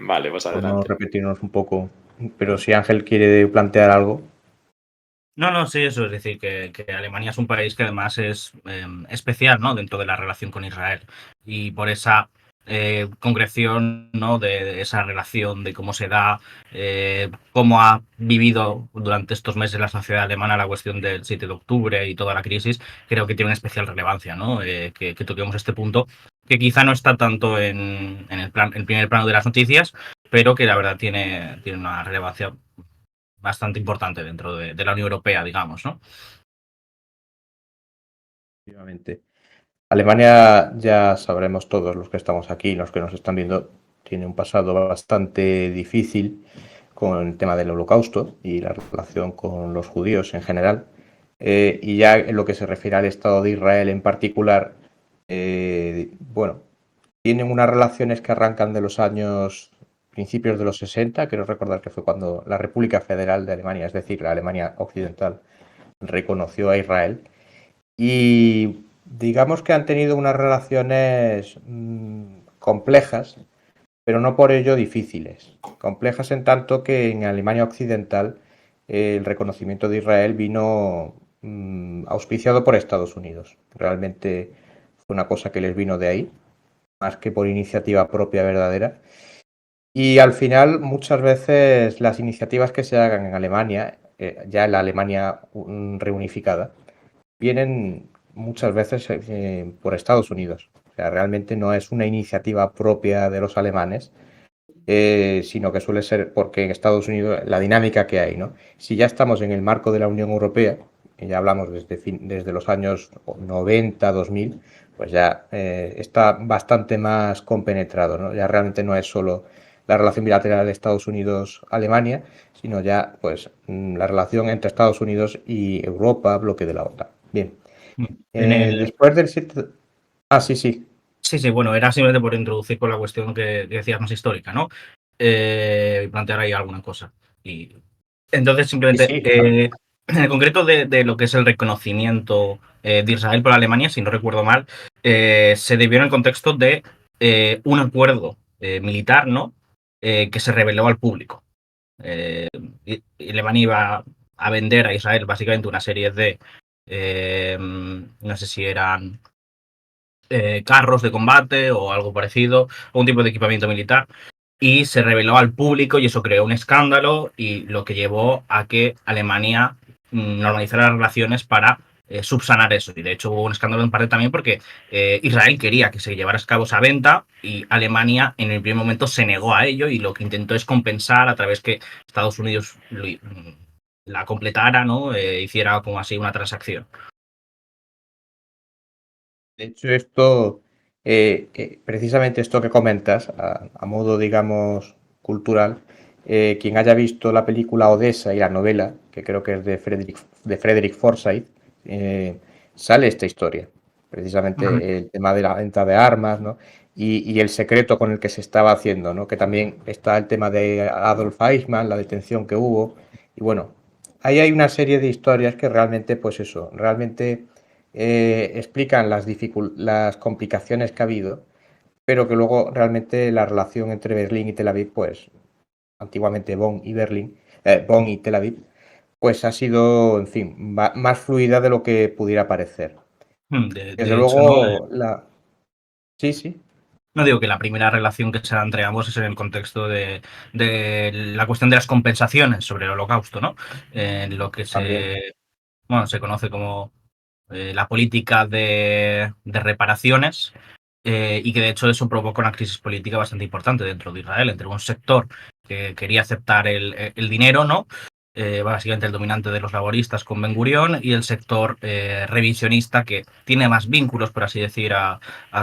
Vale, pues por no adelante. repetirnos un poco. Pero si Ángel quiere plantear algo. No, sí, eso es decir, que Alemania es un país que además es especial, ¿no? Dentro de la relación con Israel. Y por esa concreción, ¿no? De esa relación, de cómo se da, cómo ha vivido durante estos meses la sociedad alemana la cuestión del 7 de octubre y toda la crisis, creo que tiene una especial relevancia, ¿no? Que toquemos este punto, que quizá no está tanto en el primer plano de las noticias, pero que la verdad tiene una relevancia bastante importante dentro de la Unión Europea, digamos, ¿no? Efectivamente. Alemania, ya sabremos todos los que estamos aquí, los que nos están viendo, tiene un pasado bastante difícil con el tema del Holocausto y la relación con los judíos en general. Y ya en lo que se refiere al Estado de Israel en particular, bueno, tienen unas relaciones que arrancan de los años principios de los 60, quiero recordar que fue cuando la República Federal de Alemania, es decir, la Alemania Occidental, reconoció a Israel. Y digamos que han tenido unas relaciones complejas, pero no por ello difíciles. Complejas en tanto que en Alemania Occidental el reconocimiento de Israel vino auspiciado por Estados Unidos. Realmente fue una cosa que les vino de ahí, más que por iniciativa propia verdadera. Y al final, muchas veces las iniciativas que se hagan en Alemania, ya en la Alemania reunificada, vienen muchas veces por Estados Unidos. O sea, realmente no es una iniciativa propia de los alemanes, sino que suele ser porque en Estados Unidos la dinámica que hay, ¿no? Si ya estamos en el marco de la Unión Europea, y ya hablamos desde los años 90, 2000, pues ya está bastante más compenetrado, ¿no? Ya realmente no es solo la relación bilateral de Estados Unidos-Alemania, sino ya pues la relación entre Estados Unidos y Europa, bloque de la OTAN. Bien. Después del 7... Ah, sí, sí. Sí, bueno, era simplemente por introducir con la cuestión que decías más histórica, ¿no? Y plantear ahí alguna cosa. Y entonces, Sí, simplemente, sí. en el concreto de lo que es el reconocimiento de Israel por Alemania, si no recuerdo mal, se debió en el contexto de un acuerdo militar, ¿no? Que se reveló al público. Y Alemania iba a vender a Israel básicamente una serie de, no sé si eran carros de combate o algo parecido, o un tipo de equipamiento militar, y se reveló al público y eso creó un escándalo y lo que llevó a que Alemania normalizara las relaciones para subsanar eso. Y de hecho hubo un escándalo en parte también porque Israel quería que se llevara a cabo esa venta y Alemania en el primer momento se negó a ello y lo que intentó es compensar a través que Estados Unidos la completara, ¿no? Hiciera como así una transacción. De hecho, esto, precisamente esto que comentas, a modo, digamos, cultural, quien haya visto la película Odessa y la novela, que creo que es de Frederick Forsyth, sale esta historia. Precisamente el tema de la venta de armas, ¿no? Y el secreto con el que se estaba haciendo, ¿no? Que también está el tema de Adolf Eichmann, la detención que hubo. Y bueno, ahí hay una serie de historias que realmente, pues eso, realmente explican las complicaciones que ha habido, pero que luego realmente la relación entre Berlín y Tel Aviv, pues antiguamente Bonn y Tel Aviv, pues ha sido, en fin, más fluida de lo que pudiera parecer. Desde De hecho, ¿no? luego, Sí, sí. No digo que la primera relación que se da entre ambos es en el contexto de la cuestión de las compensaciones sobre el holocausto, ¿no? En lo que También. se conoce como la política de reparaciones y que de hecho eso provocó una crisis política bastante importante dentro de Israel, entre un sector que quería aceptar el dinero, ¿no? Básicamente el dominante de los laboristas con Ben Gurión y el sector revisionista que tiene más vínculos, por así decir, a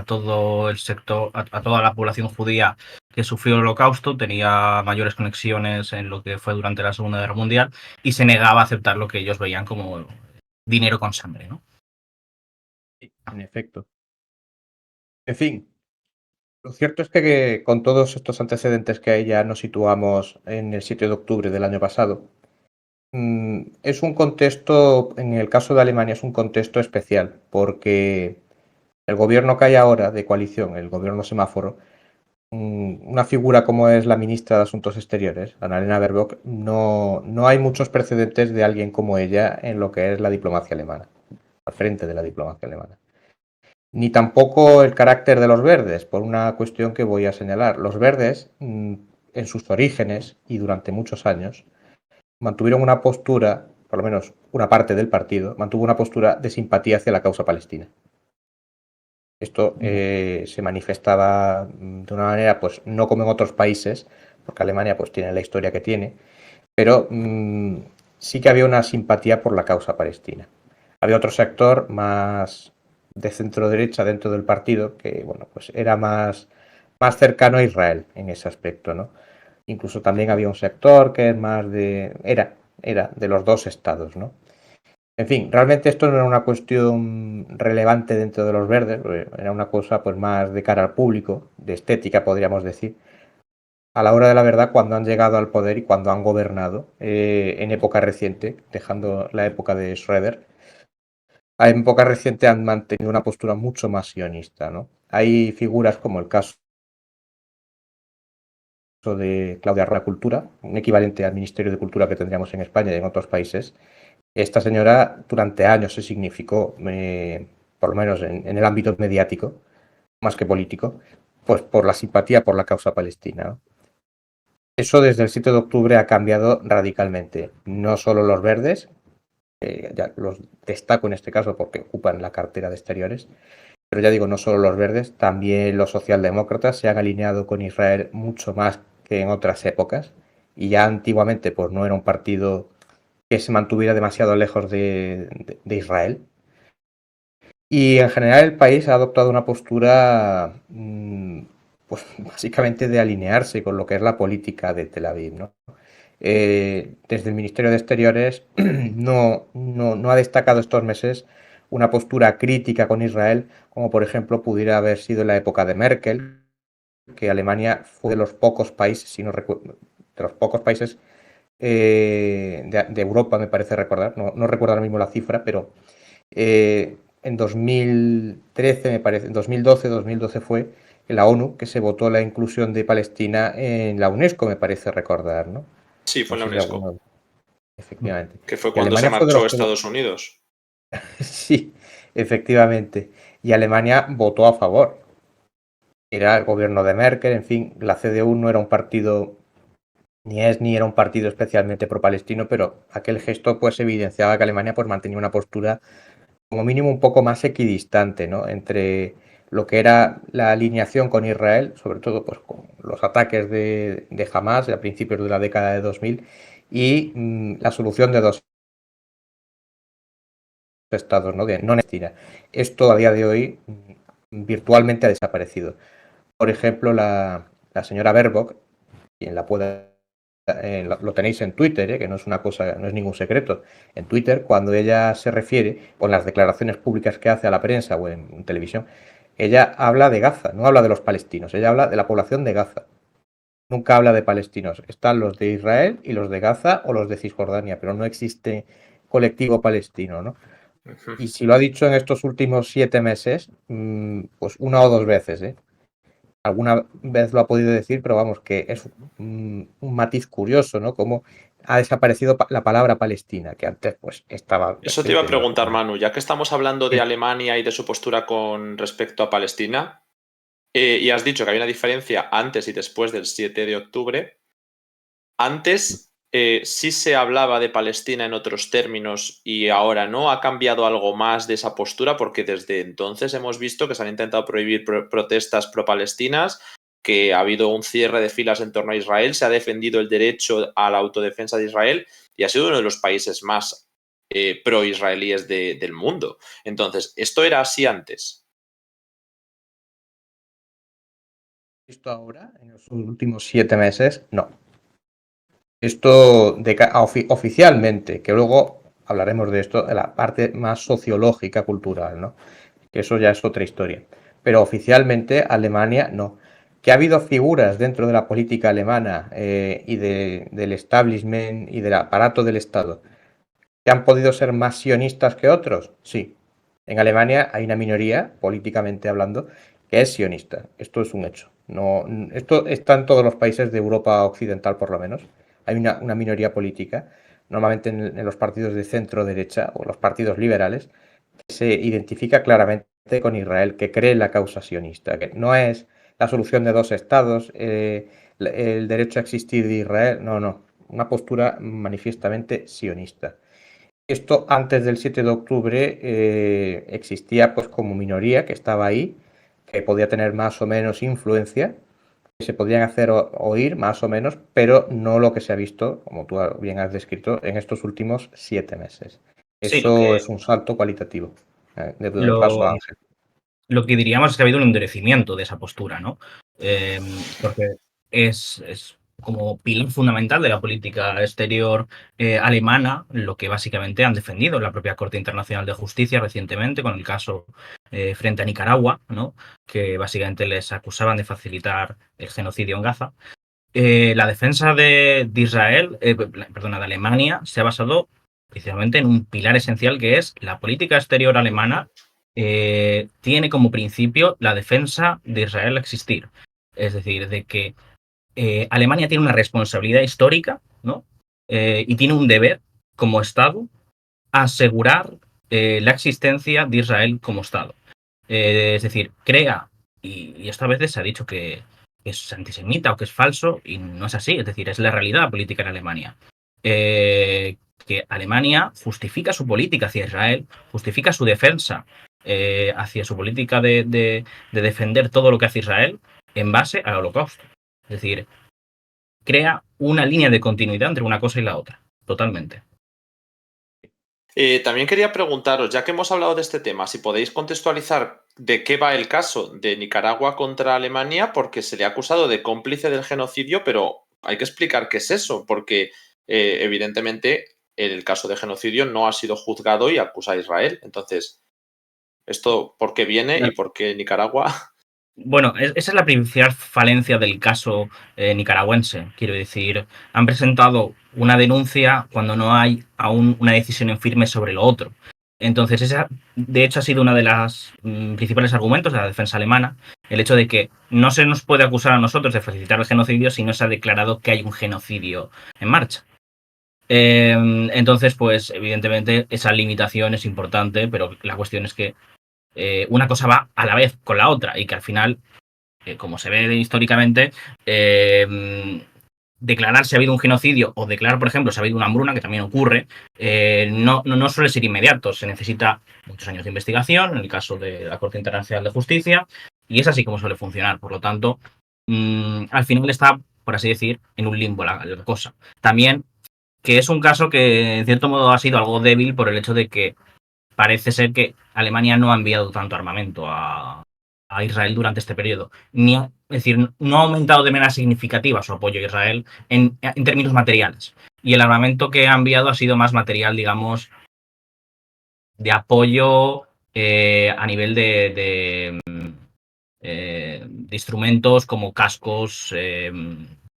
todo el sector, a toda la población judía que sufrió el holocausto, tenía mayores conexiones en lo que fue durante la Segunda Guerra Mundial y se negaba a aceptar lo que ellos veían como dinero con sangre, ¿no? En efecto. En fin, lo cierto es que con todos estos antecedentes que hay ya nos situamos en el 7 de octubre del año pasado. Es un contexto, en el caso de Alemania, es un contexto especial, porque el gobierno que hay ahora de coalición, el gobierno semáforo, una figura como es la ministra de Asuntos Exteriores, Annalena Baerbock, no hay muchos precedentes de alguien como ella en lo que es la diplomacia alemana, al frente de la diplomacia alemana. Ni tampoco el carácter de los verdes, por una cuestión que voy a señalar. Los verdes, en sus orígenes y durante muchos años, mantuvieron una postura, por lo menos una parte del partido, mantuvo una postura de simpatía hacia la causa palestina. Esto se manifestaba de una manera, pues no como en otros países, porque Alemania pues tiene la historia que tiene, pero sí que había una simpatía por la causa palestina. Había otro sector más de centro derecha dentro del partido que, bueno, pues era más cercano a Israel en ese aspecto, ¿no? Incluso también había un sector que es más era de los dos estados, ¿no? En fin, realmente esto no era una cuestión relevante dentro de los verdes, era una cosa pues más de cara al público, de estética podríamos decir, a la hora de la verdad cuando han llegado al poder y cuando han gobernado en época reciente, dejando la época de Schroeder, en época reciente han mantenido una postura mucho más sionista, ¿no? Hay figuras como el caso de Claudia Roa Cultura, un equivalente al Ministerio de Cultura que tendríamos en España y en otros países. Esta señora durante años se significó, por lo menos en el ámbito mediático, más que político, pues por la simpatía por la causa palestina, ¿no? Eso desde el 7 de octubre ha cambiado radicalmente. No solo los verdes, ya los destaco en este caso porque ocupan la cartera de exteriores, pero ya digo, no solo los verdes, también los socialdemócratas se han alineado con Israel mucho más que en otras épocas, y ya antiguamente pues no era un partido que se mantuviera demasiado lejos de Israel. Y en general el país ha adoptado una postura pues básicamente de alinearse con lo que es la política de Tel Aviv, ¿no? Desde el Ministerio de Exteriores no ha destacado estos meses una postura crítica con Israel, como por ejemplo pudiera haber sido en la época de Merkel, que Alemania fue de los pocos países, si no recuerdo, de los pocos países de Europa, me parece recordar, no recuerdo ahora mismo la cifra, pero en 2013, me parece, en 2012 fue en la ONU que se votó la inclusión de Palestina en la UNESCO, me parece recordar, ¿no? Sí, fue No en la sé si UNESCO. alguno, efectivamente. Que fue Y cuando se Alemania fue de marchó los a que Estados Unidos. sí, efectivamente. Y Alemania votó a favor. Era el gobierno de Merkel, en fin, la CDU no era un partido, ni era un partido especialmente pro-palestino, pero aquel gesto pues evidenciaba que Alemania pues mantenía una postura como mínimo un poco más equidistante, ¿no? Entre lo que era la alineación con Israel, sobre todo pues con los ataques de Hamas a principios de la década de 2000 y la solución de dos estados, ¿no? De no Palestina. Esto a día de hoy virtualmente ha desaparecido. Por ejemplo, la señora Baerbock, quien la pueda lo tenéis en Twitter, que no es una cosa, no es ningún secreto. En Twitter, cuando ella se refiere, o en las declaraciones públicas que hace a la prensa o en televisión, ella habla de Gaza, no habla de los palestinos, ella habla de la población de Gaza. Nunca habla de palestinos. Están los de Israel y los de Gaza o los de Cisjordania, pero no existe colectivo palestino, ¿no? Y si lo ha dicho en estos últimos 7 meses, pues una o dos veces, ¿eh? Alguna vez lo ha podido decir, pero vamos, que es un matiz curioso, ¿no? Como ha desaparecido la palabra Palestina, que antes pues estaba Eso te iba a presente en los... preguntar, Manu, ya que estamos hablando de Sí. Alemania y de su postura con respecto a Palestina, y has dicho que había una diferencia antes y después del 7 de octubre, antes sí se hablaba de Palestina en otros términos y ahora no. ¿Ha cambiado algo más de esa postura? Porque desde entonces hemos visto que se han intentado prohibir protestas pro-palestinas, que ha habido un cierre de filas en torno a Israel, se ha defendido el derecho a la autodefensa de Israel y ha sido uno de los países más pro-israelíes del mundo. Entonces, ¿esto era así antes? ¿Visto ahora, en los últimos 7 meses? No. Esto oficialmente, que luego hablaremos de esto, de la parte más sociológica, cultural, ¿no? Que eso ya es otra historia. Pero oficialmente Alemania no. Que ha habido figuras dentro de la política alemana y del establishment y del aparato del Estado que han podido ser más sionistas que otros, sí. En Alemania hay una minoría, políticamente hablando, que es sionista. Esto es un hecho. No, esto está en todos los países de Europa Occidental, por lo menos. Hay una minoría política, normalmente en los partidos de centro-derecha o los partidos liberales, que se identifica claramente con Israel, que cree en la causa sionista, que no es la solución de dos estados, el derecho a existir de Israel, no, una postura manifiestamente sionista. Esto antes del 7 de octubre existía pues como minoría que estaba ahí, que podía tener más o menos influencia, que se podían hacer oír más o menos, pero no lo que se ha visto, como tú bien has descrito, en estos últimos 7 meses. Sí, Eso es un salto cualitativo. De paso lo, a Ángel. lo que diríamos es que ha habido un endurecimiento de esa postura, ¿no? Porque es como pilar fundamental de la política exterior alemana, lo que básicamente han defendido la propia Corte Internacional de Justicia recientemente con el caso frente a Nicaragua, ¿no? Que básicamente les acusaban de facilitar el genocidio en Gaza. La defensa de Israel, perdona, de Alemania, se ha basado precisamente en un pilar esencial que es la política exterior alemana tiene como principio la defensa de Israel a existir. Es decir, de que Alemania tiene una responsabilidad histórica, ¿no? Y tiene un deber como Estado asegurar la existencia de Israel como Estado. Es decir, crea, y esta vez se ha dicho que es antisemita o que es falso, y no es así, es decir, es la realidad política en Alemania. Que Alemania justifica su política hacia Israel, justifica su defensa hacia su política de defender todo lo que hace Israel en base al Holocausto. Es decir, crea una línea de continuidad entre una cosa y la otra, totalmente. También quería preguntaros, ya que hemos hablado de este tema, si podéis contextualizar de qué va el caso de Nicaragua contra Alemania, porque se le ha acusado de cómplice del genocidio, pero hay que explicar qué es eso, porque evidentemente el caso de genocidio no ha sido juzgado y acusa a Israel. Entonces, ¿esto por qué viene y por qué Nicaragua? Bueno, esa es la principal falencia del caso nicaragüense. Quiero decir, han presentado una denuncia cuando no hay aún una decisión en firme sobre lo otro. Entonces, esa, de hecho, ha sido uno de los principales argumentos de la defensa alemana, el hecho de que no se nos puede acusar a nosotros de facilitar el genocidio si no se ha declarado que hay un genocidio en marcha. Entonces, pues, evidentemente, esa limitación es importante, pero la cuestión es que una cosa va a la vez con la otra y que al final, como se ve históricamente, declarar si ha habido un genocidio o declarar, por ejemplo, si ha habido una hambruna, que también ocurre, no suele ser inmediato. Se necesita muchos años de investigación, en el caso de la Corte Internacional de Justicia, y es así como suele funcionar. Por lo tanto, al final está, por así decir, en un limbo la cosa. También que es un caso que, en cierto modo, ha sido algo débil por el hecho de que parece ser que Alemania no ha enviado tanto armamento a Israel durante este periodo. Es decir, no ha aumentado de manera significativa su apoyo a Israel en términos materiales. Y el armamento que ha enviado ha sido más material, digamos, de apoyo a nivel de instrumentos como cascos,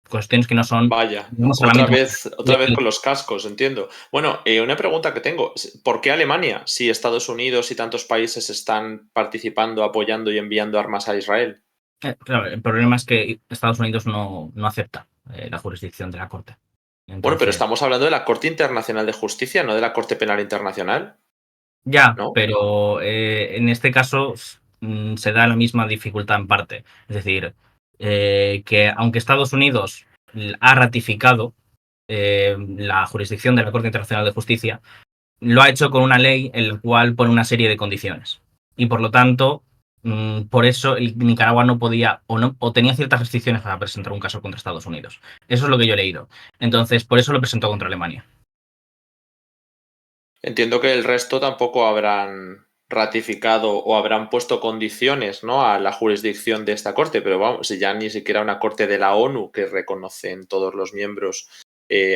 cuestiones que no son, Vaya, digamos, otra armamento. vez con los cascos, entiendo. Bueno, una pregunta que tengo, ¿por qué Alemania si Estados Unidos y tantos países están participando, apoyando y enviando armas a Israel? Claro, el problema es que Estados Unidos no acepta la jurisdicción de la Corte. Bueno, pero Entonces, estamos hablando de la Corte Internacional de Justicia, no de la Corte Penal Internacional, ya, ¿no? pero en este caso se da la misma dificultad en parte. Es decir, que aunque Estados Unidos ha ratificado la jurisdicción de la Corte Internacional de Justicia, lo ha hecho con una ley en la cual pone una serie de condiciones. Y por lo tanto, por eso Nicaragua no podía o tenía ciertas restricciones para presentar un caso contra Estados Unidos. Eso es lo que yo he leído. Entonces, por eso lo presentó contra Alemania. Entiendo que el resto tampoco habrán ratificado o habrán puesto condiciones, ¿no?, a la jurisdicción de esta corte, pero vamos, si ya ni siquiera una corte de la ONU que reconocen todos los miembros,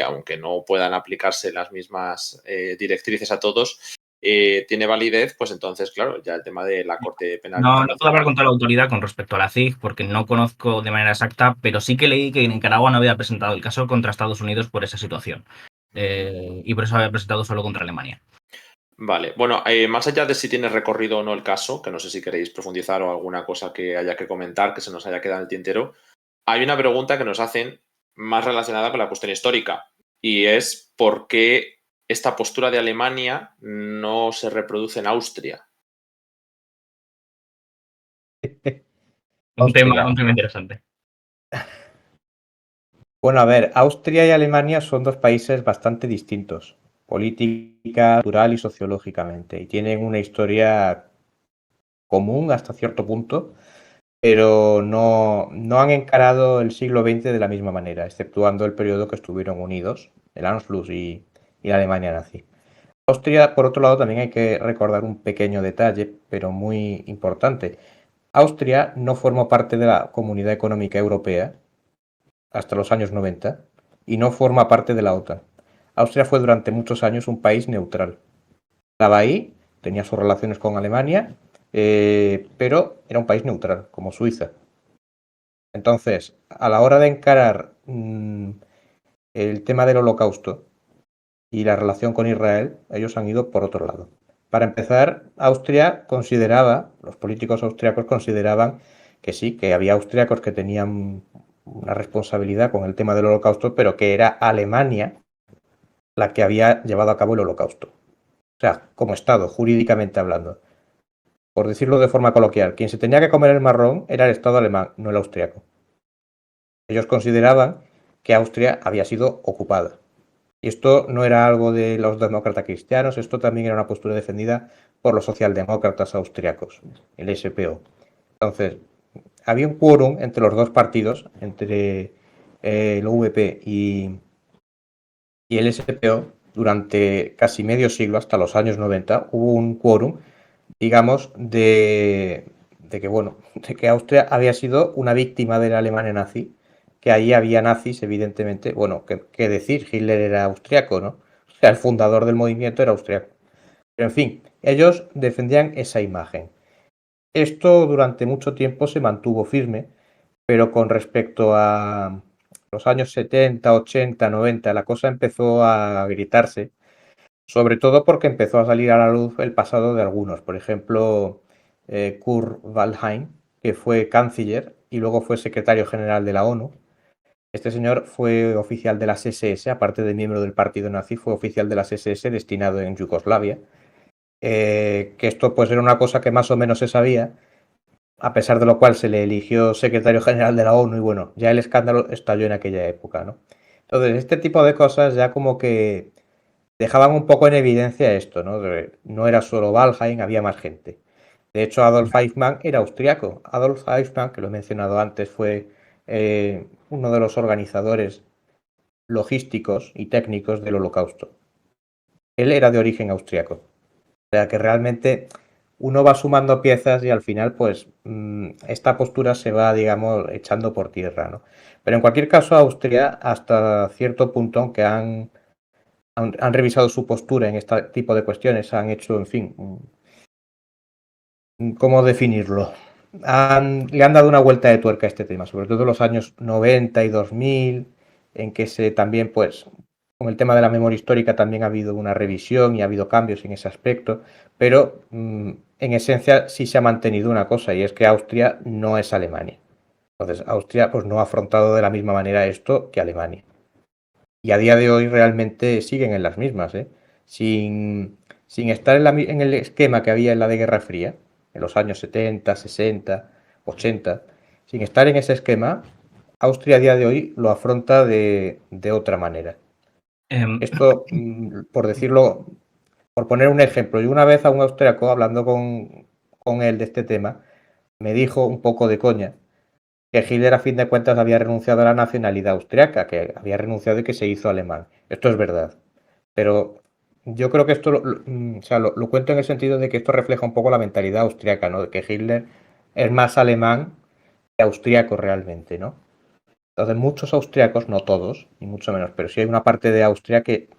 aunque no puedan aplicarse las mismas directrices a todos, tiene validez, pues entonces, claro, ya el tema de la Corte Penal No puedo hablar Internacional. con toda la autoridad con respecto a la CIG porque no conozco de manera exacta, pero sí que leí que Nicaragua no había presentado el caso contra Estados Unidos por esa situación. Y por eso había presentado solo contra Alemania. Vale, bueno, más allá de si tiene recorrido o no el caso, que no sé si queréis profundizar o alguna cosa que haya que comentar, que se nos haya quedado en el tintero, hay una pregunta que nos hacen más relacionada con la cuestión histórica y es ¿por qué esta postura de Alemania no se reproduce en Austria? Un Austria. tema interesante. Bueno, a ver, Austria y Alemania son dos países bastante distintos, política, cultural y sociológicamente, y tienen una historia común hasta cierto punto, pero no han encarado el siglo XX de la misma manera, exceptuando el periodo que estuvieron unidos, el Anschluss y la Alemania nazi. Austria, por otro lado, también hay que recordar un pequeño detalle, pero muy importante. Austria no formó parte de la Comunidad Económica Europea hasta los años 90 y no forma parte de la OTAN. Austria fue durante muchos años un país neutral. Estaba ahí, tenía sus relaciones con Alemania, pero era un país neutral, como Suiza. Entonces, a la hora de encarar el tema del Holocausto y la relación con Israel, ellos han ido por otro lado. Para empezar, Austria consideraba, los políticos austriacos consideraban que sí, que había austriacos que tenían una responsabilidad con el tema del Holocausto, pero que era Alemania la que había llevado a cabo el Holocausto. O sea, como Estado, jurídicamente hablando. Por decirlo de forma coloquial, quien se tenía que comer el marrón era el Estado alemán, no el austriaco. Ellos consideraban que Austria había sido ocupada. Y esto no era algo de los demócratas cristianos, esto también era una postura defendida por los socialdemócratas austriacos, el SPO. Entonces, había un quórum entre los dos partidos, entre el VP y el SPO, durante casi medio siglo, hasta los años 90, hubo un quórum, digamos, de que, bueno, de que Austria había sido una víctima de la Alemania nazi, que ahí había nazis, evidentemente. Bueno, qué decir, Hitler era austriaco, ¿no? O sea, el fundador del movimiento era austriaco. Pero en fin, ellos defendían esa imagen. Esto durante mucho tiempo se mantuvo firme, pero con respecto a los años 70, 80, 90, la cosa empezó a gritarse, sobre todo porque empezó a salir a la luz el pasado de algunos. Por ejemplo, Kurt Waldheim, que fue canciller y luego fue secretario general de la ONU. Este señor fue oficial de las SS, aparte de miembro del partido nazi, fue oficial de las SS destinado en Yugoslavia. Que esto pues era una cosa que más o menos se sabía, a pesar de lo cual se le eligió secretario general de la ONU y bueno, ya el escándalo estalló en aquella época, ¿no? Entonces, este tipo de cosas ya como que dejaban un poco en evidencia esto, ¿no? No era solo Waldheim, había más gente. De hecho, Adolf Eichmann era austriaco. Adolf Eichmann, que lo he mencionado antes, fue uno de los organizadores logísticos y técnicos del Holocausto. Él era de origen austriaco. O sea que realmente uno va sumando piezas y al final, pues, esta postura se va, digamos, echando por tierra, ¿no? Pero en cualquier caso, Austria, hasta cierto punto, aunque han revisado su postura en este tipo de cuestiones, han hecho, en fin, ¿cómo definirlo? Le han dado una vuelta de tuerca a este tema, sobre todo en los años 90 y 2000, en que también, pues, con el tema de la memoria histórica también ha habido una revisión y ha habido cambios en ese aspecto, pero en esencia sí se ha mantenido una cosa y es que Austria no es Alemania. Entonces, Austria pues no ha afrontado de la misma manera esto que Alemania. Y a día de hoy realmente siguen en las mismas, ¿eh? Sin estar en el esquema que había en la de Guerra Fría, en los años 70, 60, 80, sin estar en ese esquema, Austria a día de hoy lo afronta de otra manera. Esto, por decirlo, por poner un ejemplo, yo una vez a un austriaco, hablando con él de este tema, me dijo un poco de coña que Hitler a fin de cuentas había renunciado a la nacionalidad austriaca, que había renunciado y que se hizo alemán. Esto es verdad. Pero yo creo que esto o sea, lo cuento en el sentido de que esto refleja un poco la mentalidad austriaca, ¿no? De que Hitler es más alemán que austriaco realmente, ¿no? Entonces muchos austriacos, no todos, ni mucho menos, pero sí hay una parte de Austria que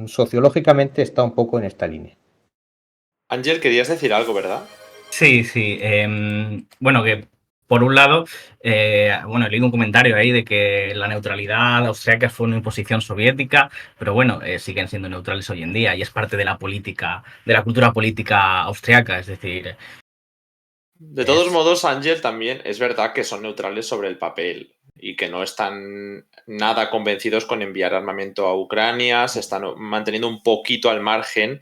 sociológicamente está un poco en esta línea. Ángel, querías decir algo, ¿verdad? Sí. Bueno, que por un lado, bueno, he leído un comentario ahí de que la neutralidad austriaca fue una imposición soviética, pero bueno, siguen siendo neutrales hoy en día y es parte de la política, de la cultura política austriaca, es decir, De todos modos, Ángel, también es verdad que son neutrales sobre el papel y que no están nada convencidos con enviar armamento a Ucrania, se están manteniendo un poquito al margen,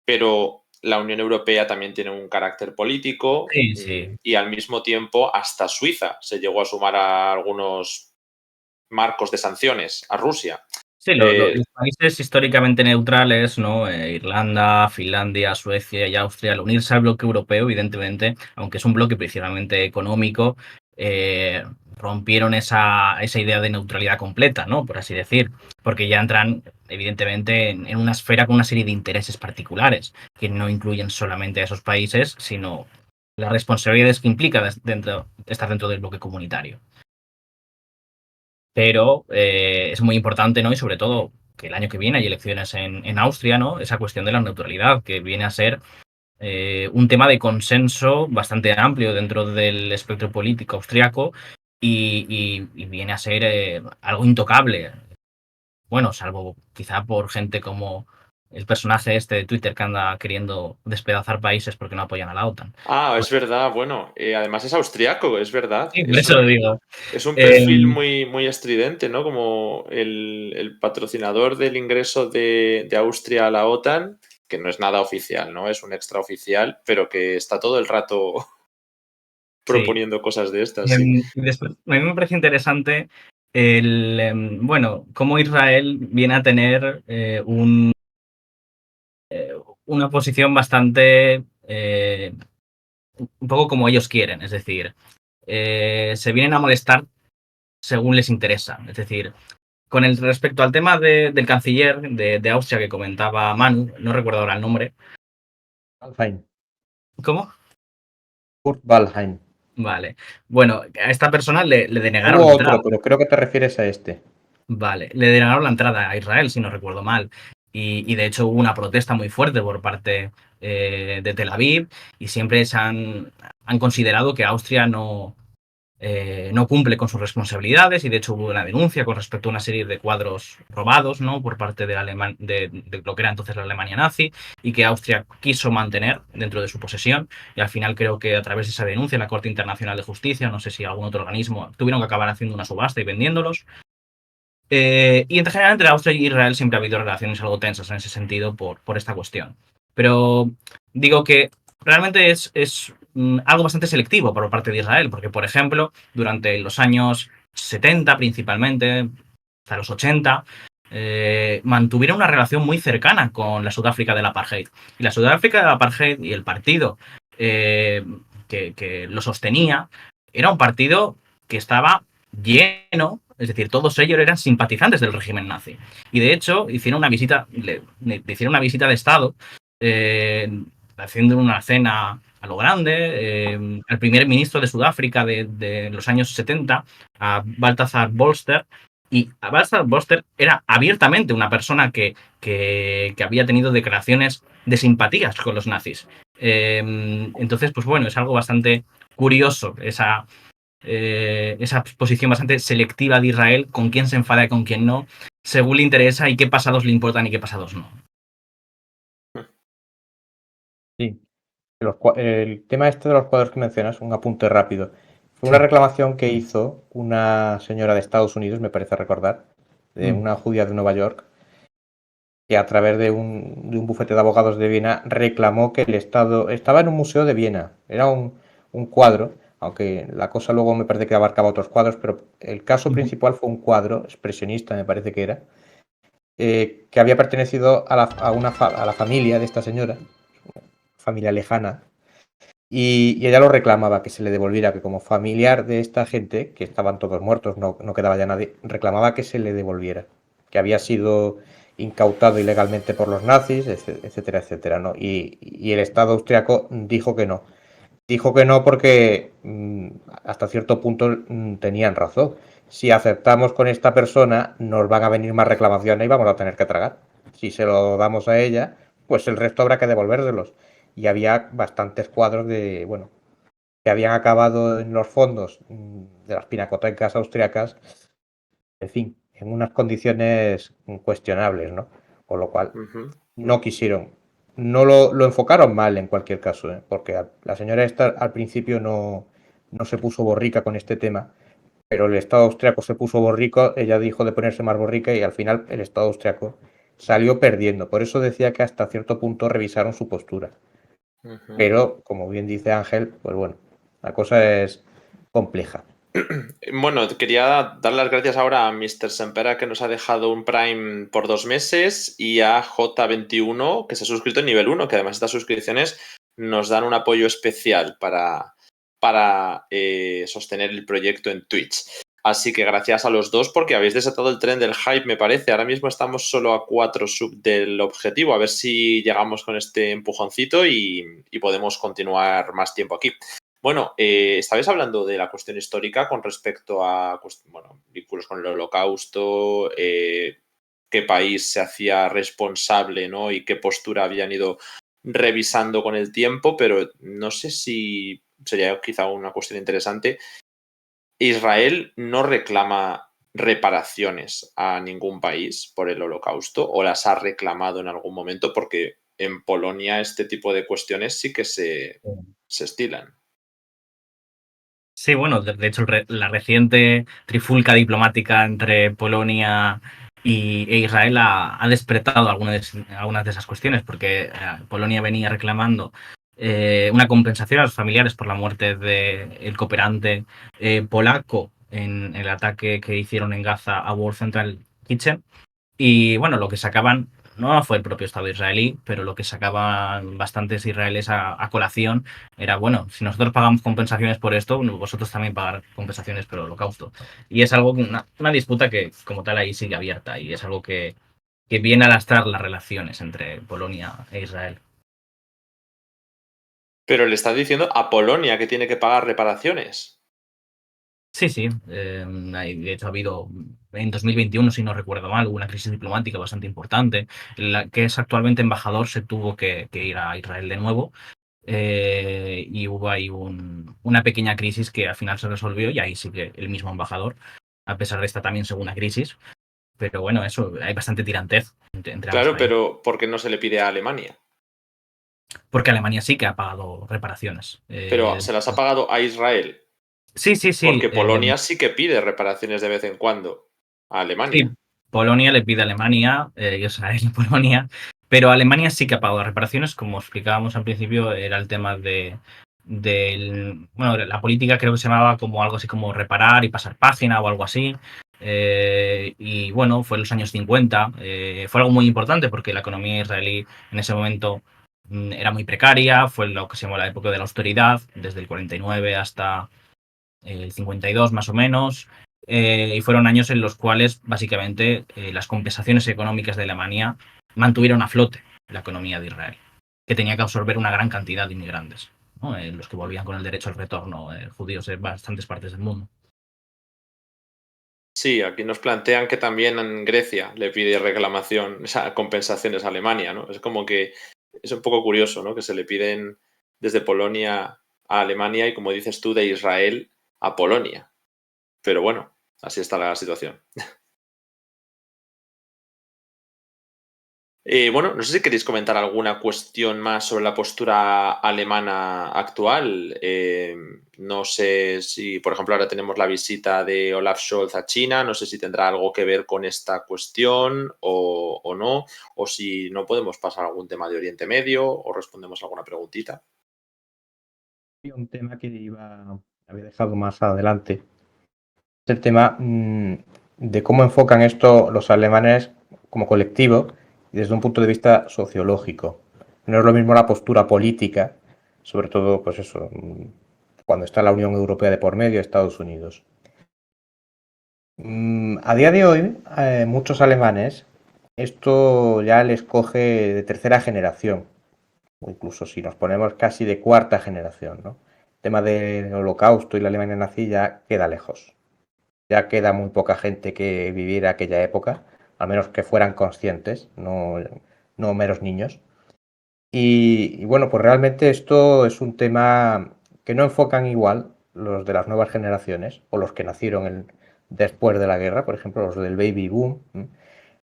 pero la Unión Europea también tiene un carácter político sí. Y al mismo tiempo hasta Suiza se llegó a sumar a algunos marcos de sanciones a Rusia. Sí, los países históricamente neutrales, ¿no? Irlanda, Finlandia, Suecia y Austria, al unirse al bloque europeo, evidentemente, aunque es un bloque principalmente económico, rompieron esa idea de neutralidad completa, ¿no? Por así decir, porque ya entran, evidentemente, en una esfera con una serie de intereses particulares, que no incluyen solamente a esos países, sino las responsabilidades que implica estar dentro del bloque comunitario. Pero es muy importante, ¿no? Y sobre todo que el año que viene hay elecciones en Austria, ¿no? Esa cuestión de la neutralidad, que viene a ser un tema de consenso bastante amplio dentro del espectro político austriaco y viene a ser algo intocable. Bueno, salvo quizá por gente como el personaje este de Twitter que anda queriendo despedazar países porque no apoyan a la OTAN. Es verdad, bueno, además es austriaco, es verdad. Sí, por eso lo digo. Es un perfil muy, muy estridente, ¿no? Como el patrocinador del ingreso de Austria a la OTAN, que no es nada oficial, ¿no? Es un extraoficial, pero que está todo el rato proponiendo cosas de estas, sí. Después, a mí me parece interesante bueno, cómo Israel viene a tener una posición bastante un poco como ellos quieren, es decir, se vienen a molestar según les interesa, es decir, con el respecto al tema del canciller de Austria que comentaba Manu, no recuerdo ahora el nombre. Waldheim. ¿Cómo? Kurt Waldheim. Vale. Bueno, a esta persona le denegaron Hubo la otro, entrada. pero creo que te refieres a este. Vale, le denegaron la entrada a Israel, si no recuerdo mal. Y de hecho hubo una protesta muy fuerte por parte de Tel Aviv y siempre han considerado que Austria no cumple con sus responsabilidades y de hecho hubo una denuncia con respecto a una serie de cuadros robados, ¿no? Por parte de lo que era entonces la Alemania nazi y que Austria quiso mantener dentro de su posesión y al final creo que a través de esa denuncia la Corte Internacional de Justicia, no sé si algún otro organismo, tuvieron que acabar haciendo una subasta y vendiéndolos. Y en general entre Austria y Israel siempre ha habido relaciones algo tensas en ese sentido por esta cuestión. Pero digo que realmente es algo bastante selectivo por parte de Israel, porque por ejemplo, durante los años 70 principalmente, hasta los 80, mantuvieron una relación muy cercana con la Sudáfrica del apartheid. Y la Sudáfrica del apartheid y el partido que lo sostenía era un partido que estaba lleno, es decir, todos ellos eran simpatizantes del régimen nazi. Y de hecho, hicieron una visita, le hicieron una visita de Estado, haciendo una cena a lo grande, al primer ministro de Sudáfrica de los años 70, a Balthazar Bolster. Y Balthazar Bolster era abiertamente una persona que había tenido declaraciones de simpatías con los nazis. Entonces, pues bueno, es algo bastante curioso esa posición bastante selectiva de Israel, con quién se enfada y con quién no, según le interesa y qué pasados le importan y qué pasados no. Sí. El tema este de los cuadros que mencionas, un apunte rápido. Fue una reclamación que hizo una señora de Estados Unidos, me parece recordar, de una judía de Nueva York, que a través de un bufete de abogados de Viena reclamó que el Estado estaba en un museo de Viena. Era un cuadro, aunque la cosa luego me parece que abarcaba otros cuadros, pero el caso principal fue un cuadro expresionista, me parece que era, que había pertenecido a la familia de esta señora, familia lejana, y ella lo reclamaba, que se le devolviera, que como familiar de esta gente, que estaban todos muertos, no quedaba ya nadie, reclamaba que se le devolviera, que había sido incautado ilegalmente por los nazis, etcétera, etcétera, ¿no? Y el Estado austriaco dijo que no. Dijo que no porque hasta cierto punto tenían razón. Si aceptamos con esta persona, nos van a venir más reclamaciones y vamos a tener que tragar. Si se lo damos a ella, pues el resto habrá que devolvérselos. Y había bastantes cuadros de, bueno, que habían acabado en los fondos de las pinacotecas austriacas, en fin, en unas condiciones cuestionables, ¿no? Con lo cual no quisieron, no lo enfocaron mal en cualquier caso, ¿eh? Porque la señora esta al principio no se puso borrica con este tema, pero el Estado austriaco se puso borrico, ella dijo de ponerse más borrica y al final el Estado austriaco salió perdiendo. Por eso decía que hasta cierto punto revisaron su postura. Pero, como bien dice Ángel, pues bueno, la cosa es compleja. Bueno, quería dar las gracias ahora a Mr. Sempera, que nos ha dejado un Prime por 2 meses, y a J21, que se ha suscrito en nivel 1, que además estas suscripciones nos dan un apoyo especial para sostener el proyecto en Twitch. Así que gracias a los dos, porque habéis desatado el tren del hype, me parece. Ahora mismo estamos solo a 4 sub del objetivo. A ver si llegamos con este empujoncito y podemos continuar más tiempo aquí. Bueno, estabais hablando de la cuestión histórica con respecto a vínculos con el Holocausto, qué país se hacía responsable, ¿no? Y qué postura habían ido revisando con el tiempo, pero no sé si sería quizá una cuestión interesante. Israel no reclama reparaciones a ningún país por el Holocausto, o las ha reclamado en algún momento, porque en Polonia este tipo de cuestiones sí que se estilan. Sí, bueno, de hecho la reciente trifulca diplomática entre Polonia e Israel ha despertado algunas de esas cuestiones, porque Polonia venía reclamando una compensación a los familiares por la muerte del cooperante polaco en el ataque que hicieron en Gaza a World Central Kitchen. Y bueno, lo que sacaban no fue el propio Estado israelí, pero lo que sacaban bastantes israelíes a colación era, bueno, si nosotros pagamos compensaciones por esto, vosotros también pagar compensaciones por el Holocausto. Y es algo, una disputa que como tal ahí sigue abierta, y es algo que viene a lastrar las relaciones entre Polonia e Israel. Pero le está diciendo a Polonia que tiene que pagar reparaciones. Sí, sí. De hecho, ha habido en 2021, si no recuerdo mal, hubo una crisis diplomática bastante importante. La que es actualmente embajador se tuvo que ir a Israel de nuevo. Y hubo ahí una pequeña crisis que al final se resolvió, y ahí sí que el mismo embajador, a pesar de esta también segunda crisis. Pero bueno, eso, hay bastante tirantez entre ambos Claro, países. pero ¿por qué no se le pide a Alemania? Porque Alemania sí que ha pagado reparaciones. Pero se las ha pagado a Israel. Sí. Porque Polonia sí que pide reparaciones de vez en cuando a Alemania. Sí, Polonia le pide a Alemania, Israel y Polonia, pero Alemania sí que ha pagado reparaciones, como explicábamos al principio, era el tema la política creo que se llamaba como algo así como reparar y pasar página o algo así. Y bueno, fue en los años 50, fue algo muy importante porque la economía israelí en ese momento era muy precaria, fue lo que se llamó la época de la austeridad, desde el 49 hasta el 52 más o menos. Y fueron años en los cuales básicamente las compensaciones económicas de Alemania mantuvieron a flote la economía de Israel, que tenía que absorber una gran cantidad de inmigrantes, ¿no? Los que volvían con el derecho al retorno, judíos de bastantes partes del mundo. Sí, aquí nos plantean que también en Grecia le pide reclamación, o sea, compensaciones a Alemania, ¿no? Es como que es un poco curioso, ¿no? Que se le piden desde Polonia a Alemania y, como dices tú, de Israel a Polonia. Pero bueno, así está la situación. Bueno, no sé si queréis comentar alguna cuestión más sobre la postura alemana actual. No sé si, por ejemplo, ahora tenemos la visita de Olaf Scholz a China. No sé si tendrá algo que ver con esta cuestión o no. O si no, podemos pasar a algún tema de Oriente Medio o respondemos alguna preguntita. Un tema que había dejado más adelante es el tema de cómo enfocan esto los alemanes como colectivo y desde un punto de vista sociológico. No es lo mismo la postura política, sobre todo, pues eso, cuando está la Unión Europea de por medio, Estados Unidos. A día de hoy, muchos alemanes, esto ya les coge de tercera generación, o incluso si nos ponemos casi de cuarta generación, ¿no? El tema del Holocausto y la Alemania nazi ya queda lejos. Ya queda muy poca gente que viviera aquella época, al menos que fueran conscientes, no meros niños. Y bueno, pues realmente esto es un tema que no enfocan igual los de las nuevas generaciones o los que nacieron después de la guerra, por ejemplo, los del baby boom,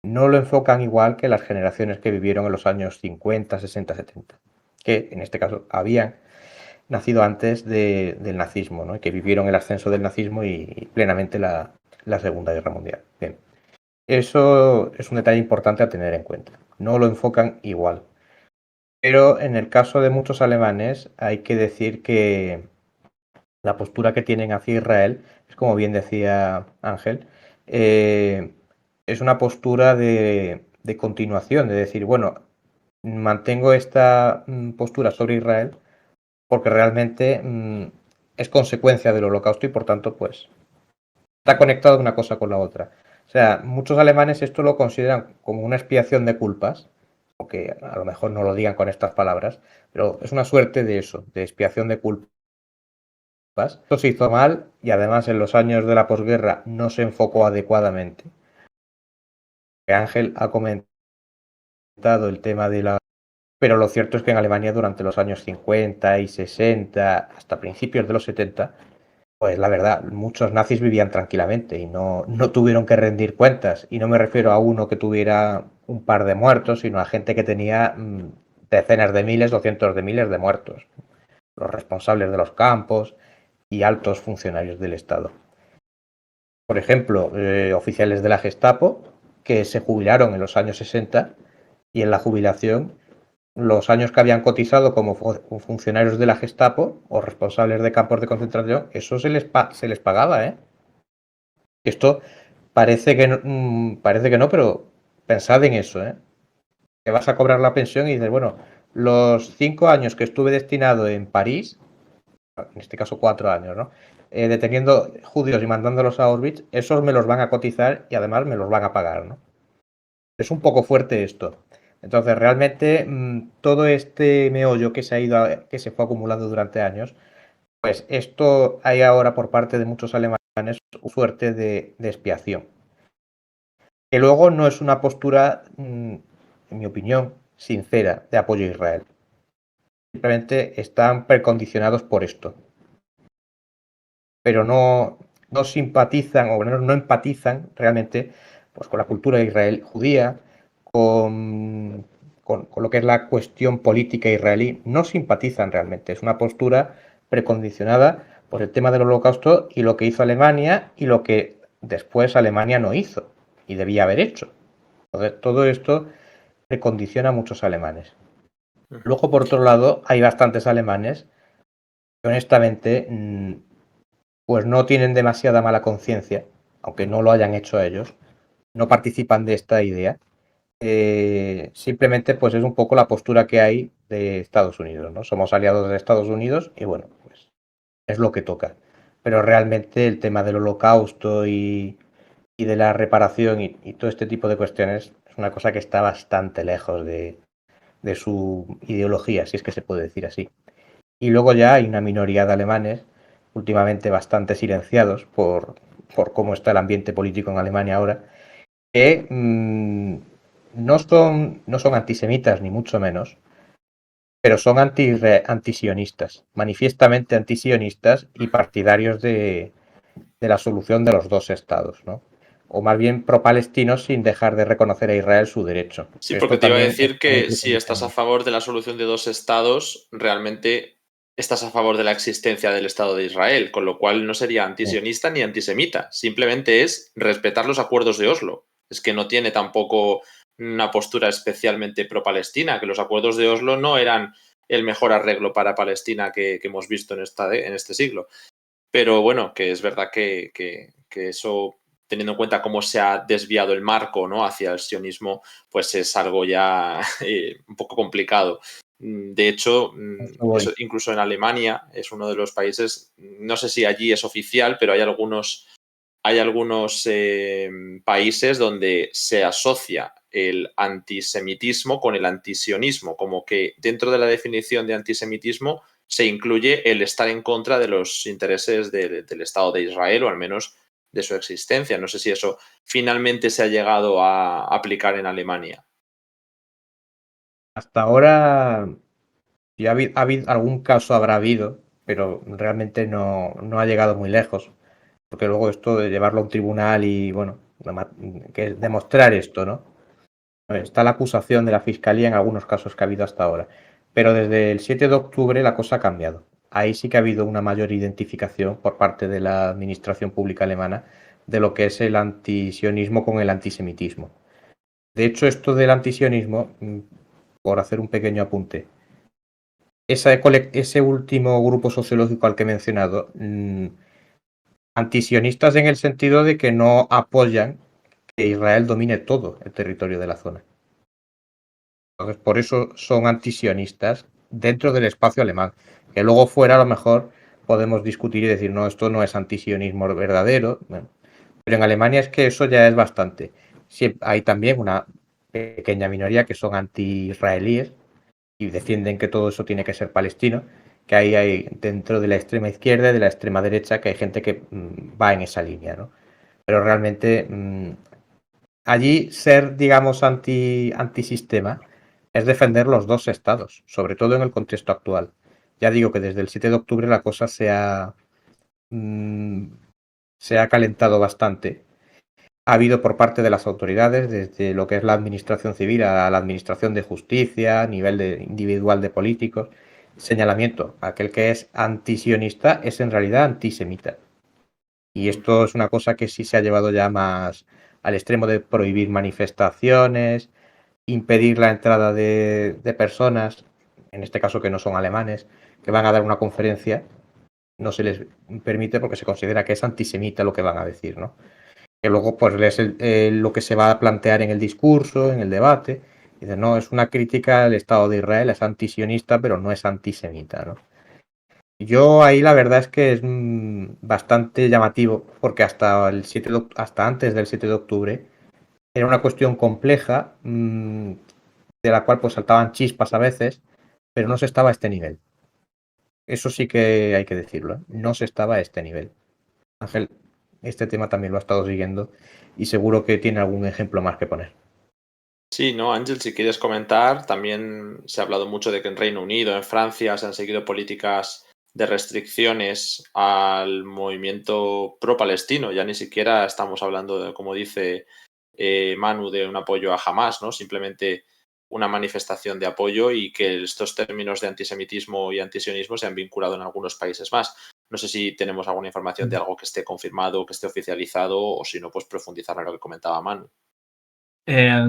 no lo enfocan igual que las generaciones que vivieron en los años 50, 60, 70, que en este caso habían nacido antes del nazismo, ¿no? Y que vivieron el ascenso del nazismo y plenamente la Segunda Guerra Mundial. Bien. Eso es un detalle importante a tener en cuenta. No lo enfocan igual. Pero en el caso de muchos alemanes hay que decir que la postura que tienen hacia Israel es, como bien decía Ángel, es una postura de continuación, de decir, bueno, mantengo esta postura sobre Israel porque realmente es consecuencia del Holocausto y por tanto pues está conectado una cosa con la otra. O sea, muchos alemanes esto lo consideran como una expiación de culpas, aunque a lo mejor no lo digan con estas palabras, pero es una suerte de eso, de expiación de culpas. Esto se hizo mal y además en los años de la posguerra no se enfocó adecuadamente. Ángel ha comentado el tema de la... Pero lo cierto es que en Alemania durante los años 50 y 60, hasta principios de los 70, pues la verdad, muchos nazis vivían tranquilamente y no tuvieron que rendir cuentas. Y no me refiero a uno que tuviera un par de muertos, sino a gente que tenía decenas de miles o cientos de miles de muertos. Los responsables de los campos y altos funcionarios del Estado. Por ejemplo, oficiales de la Gestapo que se jubilaron en los años 60 y en la jubilación los años que habían cotizado como funcionarios de la Gestapo o responsables de campos de concentración, eso se les pagaba, ¿eh? Esto parece que no, pero pensad en eso, ¿eh? Que vas a cobrar la pensión y dices, bueno, los 5 años que estuve destinado en París, en este caso 4 años, ¿no? Deteniendo judíos y mandándolos a Auschwitz, esos me los van a cotizar y además me los van a pagar, ¿no? Es un poco fuerte esto. Entonces, realmente, todo este meollo que se fue acumulando durante años, pues esto hay ahora por parte de muchos alemanes suerte de expiación. Que luego no es una postura, en mi opinión, sincera de apoyo a Israel. Simplemente están precondicionados por esto. Pero no simpatizan o no empatizan realmente pues, con la cultura de Israel judía, con lo que es la cuestión política israelí, no simpatizan realmente. Es una postura precondicionada por el tema del Holocausto y lo que hizo Alemania y lo que después Alemania no hizo y debía haber hecho. Entonces, todo esto precondiciona a muchos alemanes. Luego, por otro lado, hay bastantes alemanes que honestamente pues no tienen demasiada mala conciencia, aunque no lo hayan hecho ellos, no participan de esta idea. Simplemente pues es un poco la postura que hay de Estados Unidos, ¿no? Somos aliados de Estados Unidos y bueno, pues es lo que toca. Pero realmente el tema del Holocausto y de la reparación y todo este tipo de cuestiones es una cosa que está bastante lejos de su ideología, si es que se puede decir así. Y luego ya hay una minoría de alemanes, últimamente bastante silenciados por cómo está el ambiente político en Alemania ahora, que no son antisemitas ni mucho menos, pero son antisionistas, manifiestamente antisionistas y partidarios de la solución de los dos estados, ¿no? O más bien pro-palestinos sin dejar de reconocer a Israel su derecho. Sí, Esto porque te iba a también decir que si estás a favor de la solución de dos estados, realmente estás a favor de la existencia del Estado de Israel, con lo cual no sería antisionista ni antisemita, simplemente es respetar los acuerdos de Oslo. Es que no tiene tampoco una postura especialmente pro-palestina, que los acuerdos de Oslo no eran el mejor arreglo para Palestina que hemos visto en este siglo. Pero bueno, que es verdad que eso, teniendo en cuenta cómo se ha desviado el marco, ¿no?, hacia el sionismo, pues es algo ya un poco complicado. De hecho, eso, incluso en Alemania es uno de los países, no sé si allí es oficial, pero hay algunos países donde se asocia el antisemitismo con el antisionismo, como que dentro de la definición de antisemitismo se incluye el estar en contra de los intereses del Estado de Israel, o al menos de su existencia. No sé si eso finalmente se ha llegado a aplicar en Alemania. Hasta ahora, si ha habido algún caso habrá habido, pero realmente no ha llegado muy lejos. Porque luego esto de llevarlo a un tribunal y, bueno, que es demostrar esto, ¿no? Está la acusación de la Fiscalía en algunos casos que ha habido hasta ahora. Pero desde el 7 de octubre la cosa ha cambiado. Ahí sí que ha habido una mayor identificación por parte de la administración pública alemana de lo que es el antisionismo con el antisemitismo. De hecho, esto del antisionismo, por hacer un pequeño apunte, ese último grupo sociológico al que he mencionado, antisionistas en el sentido de que no apoyan que Israel domine todo el territorio de la zona. Entonces, por eso son antisionistas dentro del espacio alemán. Que luego fuera, a lo mejor, podemos discutir y decir, no, esto no es antisionismo verdadero. Bueno, pero en Alemania es que eso ya es bastante. Sí, hay también una pequeña minoría que son anti-israelíes y defienden que todo eso tiene que ser palestino. Que ahí hay dentro de la extrema izquierda y de la extrema derecha que hay gente que va en esa línea, ¿no? Pero realmente allí ser, digamos, antisistema es defender los dos estados, sobre todo en el contexto actual. Ya digo que desde el 7 de octubre la cosa se ha calentado bastante. Ha habido por parte de las autoridades, desde lo que es la administración civil a la administración de justicia, a nivel individual de políticos, señalamiento. Aquel que es antisionista es en realidad antisemita. Y esto es una cosa que sí se ha llevado ya más al extremo de prohibir manifestaciones, impedir la entrada de personas, en este caso que no son alemanes, que van a dar una conferencia, no se les permite porque se considera que es antisemita lo que van a decir, ¿no? Que luego pues es lo que se va a plantear en el discurso, en el debate. Dice, no, es una crítica al Estado de Israel, es antisionista, pero no es antisemita, ¿no? Yo ahí la verdad es que es bastante llamativo, porque hasta antes del 7 de octubre era una cuestión compleja, de la cual pues saltaban chispas a veces, pero no se estaba a este nivel. Eso sí que hay que decirlo, ¿eh? No se estaba a este nivel. Ángel, este tema también lo ha estado siguiendo y seguro que tiene algún ejemplo más que poner. Sí, ¿no, Ángel? Si quieres comentar, también se ha hablado mucho de que en Reino Unido, en Francia, se han seguido políticas de restricciones al movimiento pro-palestino. Ya ni siquiera estamos hablando, de, como dice Manu, de un apoyo a Hamas, ¿no? Simplemente una manifestación de apoyo y que estos términos de antisemitismo y antisionismo se han vinculado en algunos países más. No sé si tenemos alguna información de algo que esté confirmado, que esté oficializado, o si no, pues profundizar en lo que comentaba Manu.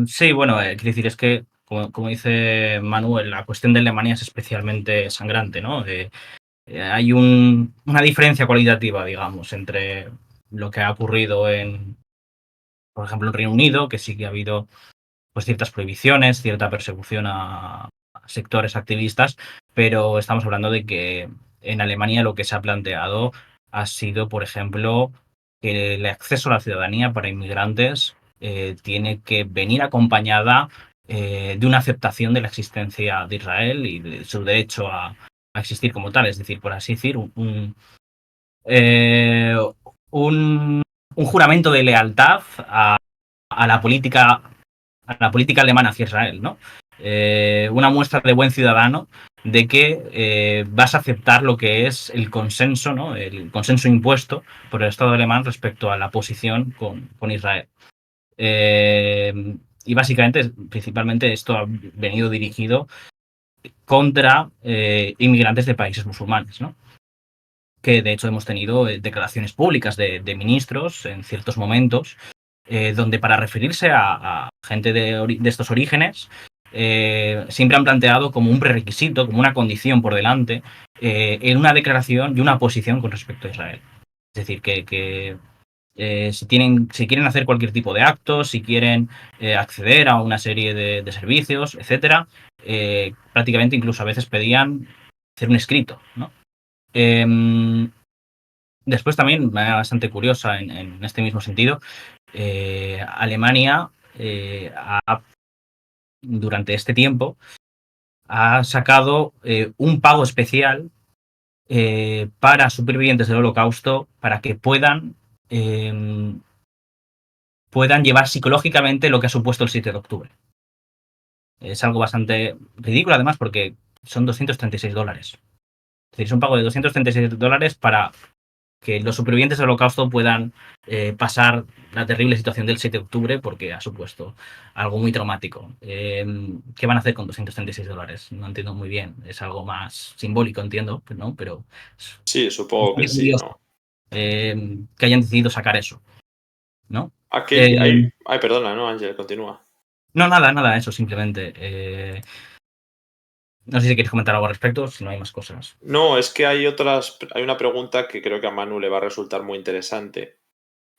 Sí, bueno, quiero decir, es que, como dice Manuel, la cuestión de Alemania es especialmente sangrante, ¿no? Hay una diferencia cualitativa, digamos, entre lo que ha ocurrido por ejemplo, en Reino Unido, que sí que ha habido pues ciertas prohibiciones, cierta persecución a sectores activistas, pero estamos hablando de que en Alemania lo que se ha planteado ha sido, por ejemplo, que el acceso a la ciudadanía para inmigrantes tiene que venir acompañada de una aceptación de la existencia de Israel y de su derecho a existir como tal, es decir, por así decir, eh, un juramento de lealtad a la política alemana hacia Israel, ¿no? Una muestra de buen ciudadano de que vas a aceptar lo que es el consenso, ¿no? El consenso impuesto por el Estado alemán respecto a la posición con Israel. Y básicamente, principalmente, esto ha venido dirigido contra inmigrantes de países musulmanes, ¿no? Que de hecho hemos tenido declaraciones públicas de ministros en ciertos momentos donde para referirse a gente de estos orígenes siempre han planteado como un prerequisito, como una condición por delante en una declaración y una posición con respecto a Israel. Es decir, que si quieren hacer cualquier tipo de acto, si quieren acceder a una serie de servicios, etcétera, prácticamente incluso a veces pedían hacer un escrito, ¿no? Después también, de manera bastante curiosa en este mismo sentido, Alemania durante este tiempo ha sacado un pago especial para supervivientes del Holocausto para que puedan llevar psicológicamente lo que ha supuesto el 7 de octubre. Es algo bastante ridículo además porque son $236. decir, es un pago de $236 para que los supervivientes del Holocausto puedan pasar la terrible situación del 7 de octubre porque ha supuesto algo muy traumático. ¿Qué van a hacer con $236? No entiendo muy bien. Es algo más simbólico, entiendo, ¿no? Pero Sí, supongo que sí, ¿no? que hayan decidido sacar eso, ¿no? Ay, perdona, ¿no, Ángel? Continúa. No, nada, eso simplemente. No sé si queréis comentar algo al respecto, si no hay más cosas. No, es que hay una pregunta que creo que a Manu le va a resultar muy interesante.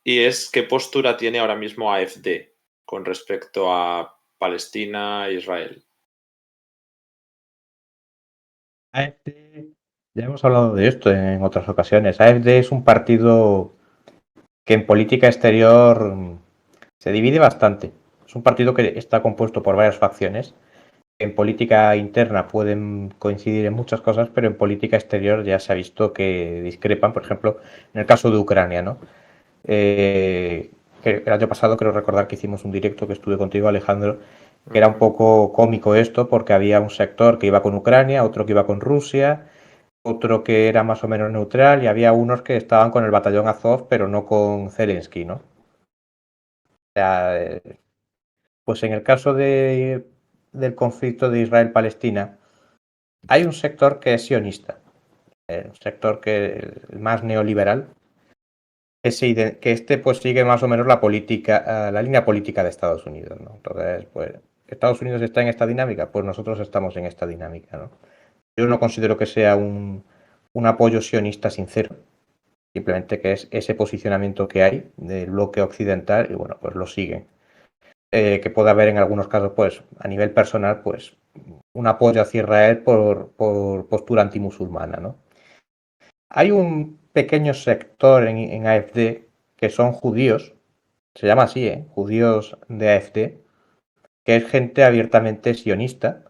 Y es ¿qué postura tiene ahora mismo AfD con respecto a Palestina e Israel? AfD, ya hemos hablado de esto en otras ocasiones. AfD es un partido que en política exterior se divide bastante. Es un partido que está compuesto por varias facciones. En política interna pueden coincidir en muchas cosas, pero en política exterior ya se ha visto que discrepan, por ejemplo, en el caso de Ucrania, ¿no? Que el año pasado creo recordar que hicimos un directo que estuve contigo, Alejandro, que era un poco cómico esto, porque había un sector que iba con Ucrania, otro que iba con Rusia, otro que era más o menos neutral, y había unos que estaban con el batallón Azov, pero no con Zelensky, ¿no? O sea, pues en el caso del conflicto de Israel-Palestina, hay un sector que es sionista, un sector que el más neoliberal, que este pues sigue más o menos la política, la línea política de Estados Unidos, ¿no? Entonces, pues, ¿Estados Unidos está en esta dinámica? Pues nosotros estamos en esta dinámica, ¿no? Yo no considero que sea un apoyo sionista sincero, simplemente que es ese posicionamiento que hay del bloque occidental y bueno, pues lo siguen. Que puede haber en algunos casos, pues, a nivel personal, pues, un apoyo hacia Israel por postura antimusulmana, ¿no? Hay un pequeño sector en AfD que son judíos, se llama así, judíos de AfD, que es gente abiertamente sionista,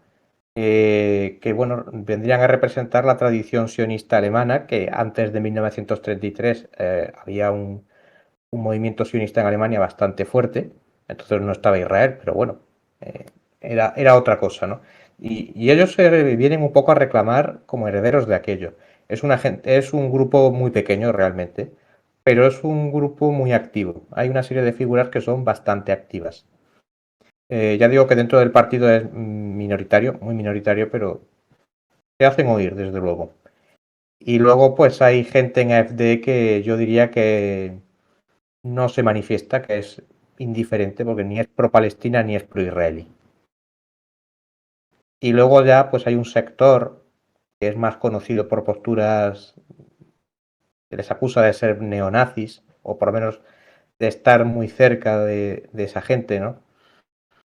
que bueno, vendrían a representar la tradición sionista alemana, que antes de 1933 había un movimiento sionista en Alemania bastante fuerte, entonces no estaba Israel, pero bueno, era otra cosa, ¿no? Y ellos se vienen un poco a reclamar como herederos de aquello. Es un grupo muy pequeño realmente, pero es un grupo muy activo. Hay una serie de figuras que son bastante activas. Ya digo que dentro del partido es minoritario, muy minoritario, pero se hacen oír, desde luego. Y luego, pues hay gente en AfD que yo diría que no se manifiesta, que es indiferente, porque ni es pro-Palestina ni es pro-israelí. Y luego ya, pues hay un sector que es más conocido por posturas que les acusa de ser neonazis, o por lo menos de estar muy cerca de esa gente, ¿no?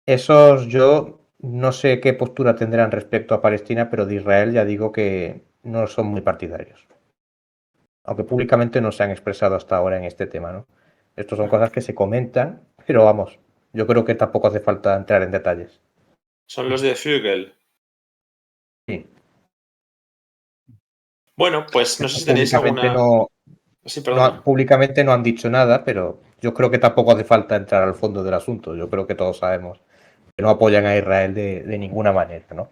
Esos yo no sé qué postura tendrán respecto a Palestina, pero de Israel ya digo que no son muy partidarios. Aunque públicamente no se han expresado hasta ahora en este tema, ¿no? Estas son cosas que se comentan, pero vamos, yo creo que tampoco hace falta entrar en detalles. Son los de Fugel. Sí. Bueno, pues no sé si tenéis alguna... Sí, perdona. Públicamente no han dicho nada, pero yo creo que tampoco hace falta entrar al fondo del asunto. Yo creo que todos sabemos que no apoyan a Israel de ninguna manera, ¿no?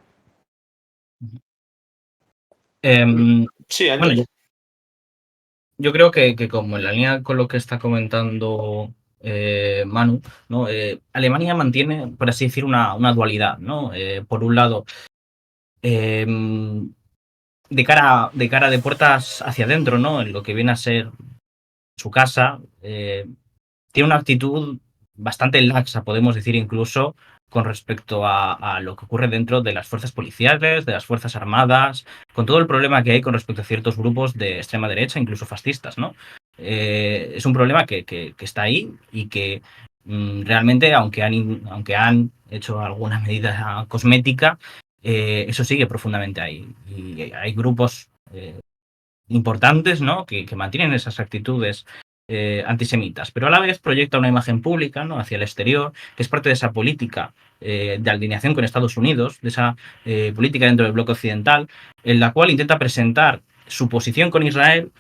Sí, bueno, Ángel. yo creo que como en la línea con lo que está comentando Manu, ¿no? Alemania mantiene, por así decir, una dualidad, ¿no? Por un lado, de cara de puertas hacia adentro, ¿no? En lo que viene a ser su casa, tiene una actitud bastante laxa, podemos decir incluso, con respecto a lo que ocurre dentro de las fuerzas policiales, de las fuerzas armadas, con todo el problema que hay con respecto a ciertos grupos de extrema derecha, incluso fascistas, ¿no? Es un problema que está ahí y que realmente, aunque han hecho alguna medida cosmética, eso sigue profundamente ahí. Y hay grupos importantes, ¿no? que mantienen esas actitudes antisemitas, pero a la vez proyecta una imagen pública, ¿no? hacia el exterior, que es parte de esa política de alineación con Estados Unidos, de esa política dentro del bloque occidental, en la cual intenta presentar su posición con Israel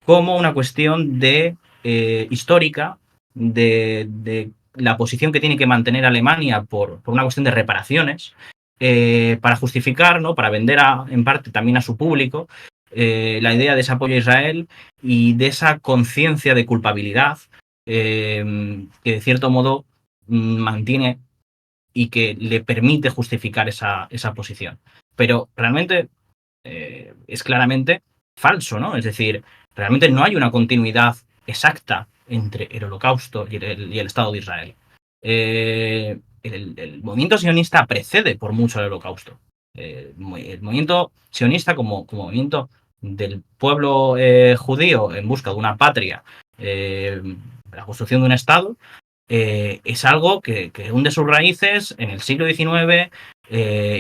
como una cuestión de histórica, de la posición que tiene que mantener Alemania por una cuestión de reparaciones, para justificar, ¿no? para vender en parte también a su público, la idea de ese apoyo a Israel y de esa conciencia de culpabilidad que de cierto modo mantiene y que le permite justificar esa posición. Pero realmente es claramente falso, ¿no? Es decir, realmente no hay una continuidad exacta entre el Holocausto y el Estado de Israel. El movimiento sionista precede por mucho al Holocausto. El movimiento sionista como movimiento del pueblo judío en busca de una patria, la construcción de un Estado, es algo que hunde sus raíces en el siglo XIX,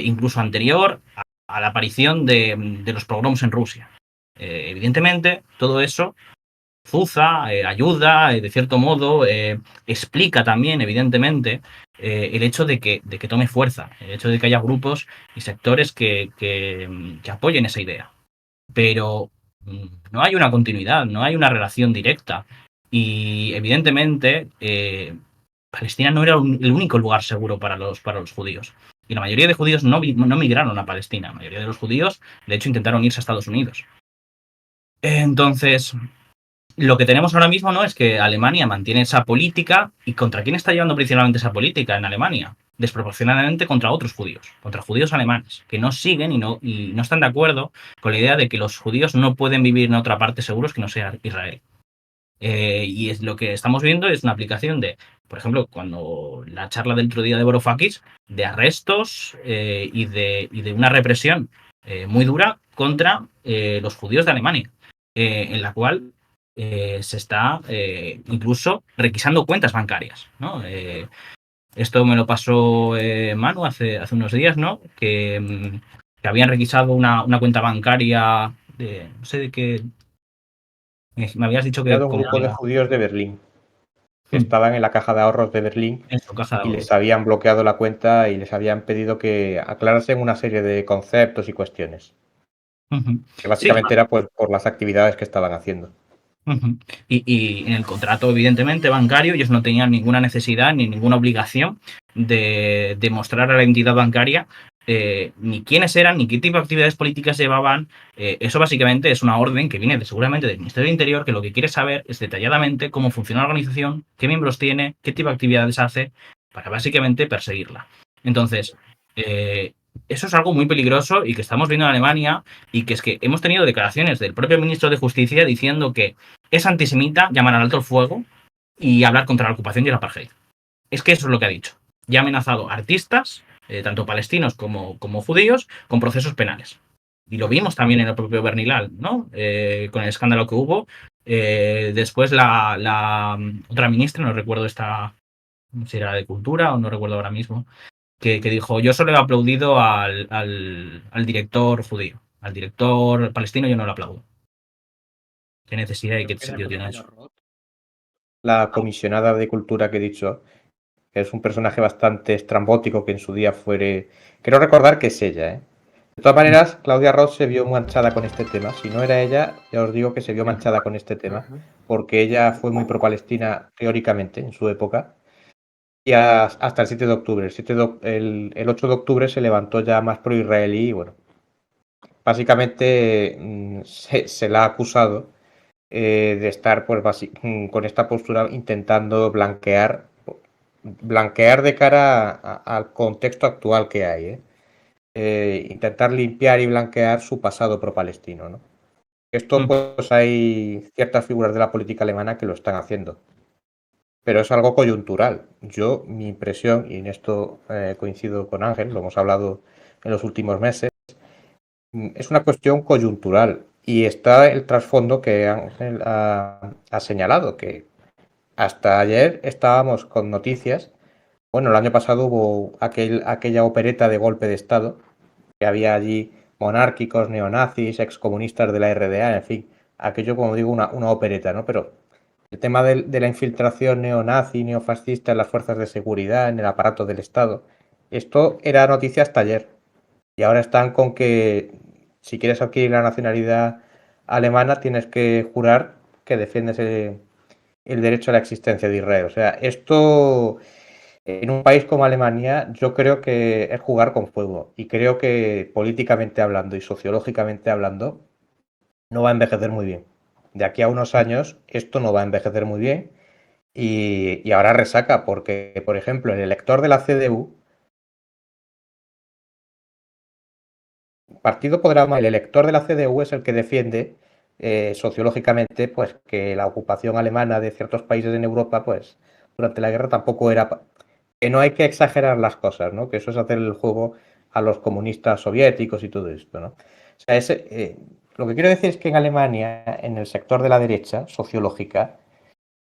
incluso anterior a la aparición de los pogroms en Rusia. Evidentemente, todo eso fuza, ayuda, de cierto modo, explica también, evidentemente, el hecho de que tome fuerza, el hecho de que haya grupos y sectores que apoyen esa idea. Pero no hay una continuidad, no hay una relación directa. Y evidentemente, Palestina no era el único lugar seguro para los judíos. Y la mayoría de judíos no migraron a Palestina. La mayoría de los judíos, de hecho, intentaron irse a Estados Unidos. Entonces, lo que tenemos ahora mismo, ¿no?, es que Alemania mantiene esa política. ¿Y contra quién está llevando principalmente esa política en Alemania? Desproporcionadamente contra otros judíos, contra judíos alemanes, que no siguen y no están de acuerdo con la idea de que los judíos no pueden vivir en otra parte seguros que no sea Israel. Y es lo que estamos viendo es una aplicación de, por ejemplo, cuando la charla del otro día de Varoufakis, de arrestos y de una represión muy dura contra los judíos de Alemania, en la cual se está incluso requisando cuentas bancarias, ¿no? Esto me lo pasó Manu hace unos días, ¿no? Que habían requisado una cuenta bancaria de, no sé de qué. Me habías dicho que Era de un grupo de judíos de Berlín, que estaban en la caja de ahorros de Berlín en su caja de y ahorros. les habían bloqueado la cuenta y les habían pedido que aclarasen una serie de conceptos y cuestiones. Que básicamente Sí. era por las actividades que estaban haciendo. Y en el contrato, evidentemente, bancario, ellos no tenían ninguna necesidad ni ninguna obligación de demostrar a la entidad bancaria ni quiénes eran, ni qué tipo de actividades políticas llevaban. Eso básicamente es una orden que viene seguramente del Ministerio del Interior, que lo que quiere saber es detalladamente cómo funciona la organización, qué miembros tiene, qué tipo de actividades hace, para básicamente perseguirla. Entonces, eso es algo muy peligroso y que estamos viendo en Alemania, y que es que hemos tenido declaraciones del propio ministro de Justicia diciendo que es antisemita llamar al alto el fuego y hablar contra la ocupación y el apartheid. Es que eso es lo que ha dicho. Y ha amenazado a artistas, tanto palestinos como judíos, con procesos penales. Y lo vimos también en el propio Bernilal, ¿no? Con el escándalo que hubo. Después la otra ministra, no recuerdo si era de Cultura o no recuerdo ahora mismo, que dijo: yo solo he aplaudido al director judío. Al director palestino yo no lo aplaudo. ¿Qué necesidad y qué sentido tiene eso? La comisionada de Cultura que he dicho, que es un personaje bastante estrambótico que en su día fuere... Quiero recordar que es ella, ¿eh? De todas maneras, Claudia Roth se vio manchada con este tema. Si no era ella, ya os digo que se vio manchada con este tema, porque ella fue muy pro-palestina teóricamente en su época, y hasta el 7 de octubre. El 8 de octubre se levantó ya más pro-israelí y bueno, básicamente se la ha acusado de estar pues, con esta postura intentando blanquear de cara al contexto actual que hay, intentar limpiar y blanquear su pasado pro-palestino, ¿no? Esto pues hay ciertas figuras de la política alemana que lo están haciendo, pero es algo coyuntural. Mi impresión, y en esto coincido con Ángel, lo hemos hablado en los últimos meses, es una cuestión coyuntural y está el trasfondo que Ángel ha señalado, que hasta ayer estábamos con noticias. Bueno, el año pasado hubo aquella opereta de golpe de Estado, que había allí monárquicos, neonazis, excomunistas de la RDA, en fin, aquello, como digo, una opereta, ¿no? Pero el tema de la infiltración neonazi, neofascista en las fuerzas de seguridad, en el aparato del Estado, esto era noticia hasta ayer. Y ahora están con que si quieres adquirir la nacionalidad alemana tienes que jurar que defiendes el derecho a la existencia de Israel. O sea, esto en un país como Alemania yo creo que es jugar con fuego. Y creo que políticamente hablando y sociológicamente hablando no va a envejecer muy bien. De aquí a unos años esto no va a envejecer muy bien y ahora resaca porque, por ejemplo, el elector de la CDU, partido podrá el elector de la CDU es el que defiende sociológicamente pues que la ocupación alemana de ciertos países en Europa pues durante la guerra tampoco era que no hay que exagerar las cosas, ¿no? Que eso es hacer el juego a los comunistas soviéticos y todo esto, ¿no? O sea, lo que quiero decir es que en Alemania, en el sector de la derecha sociológica,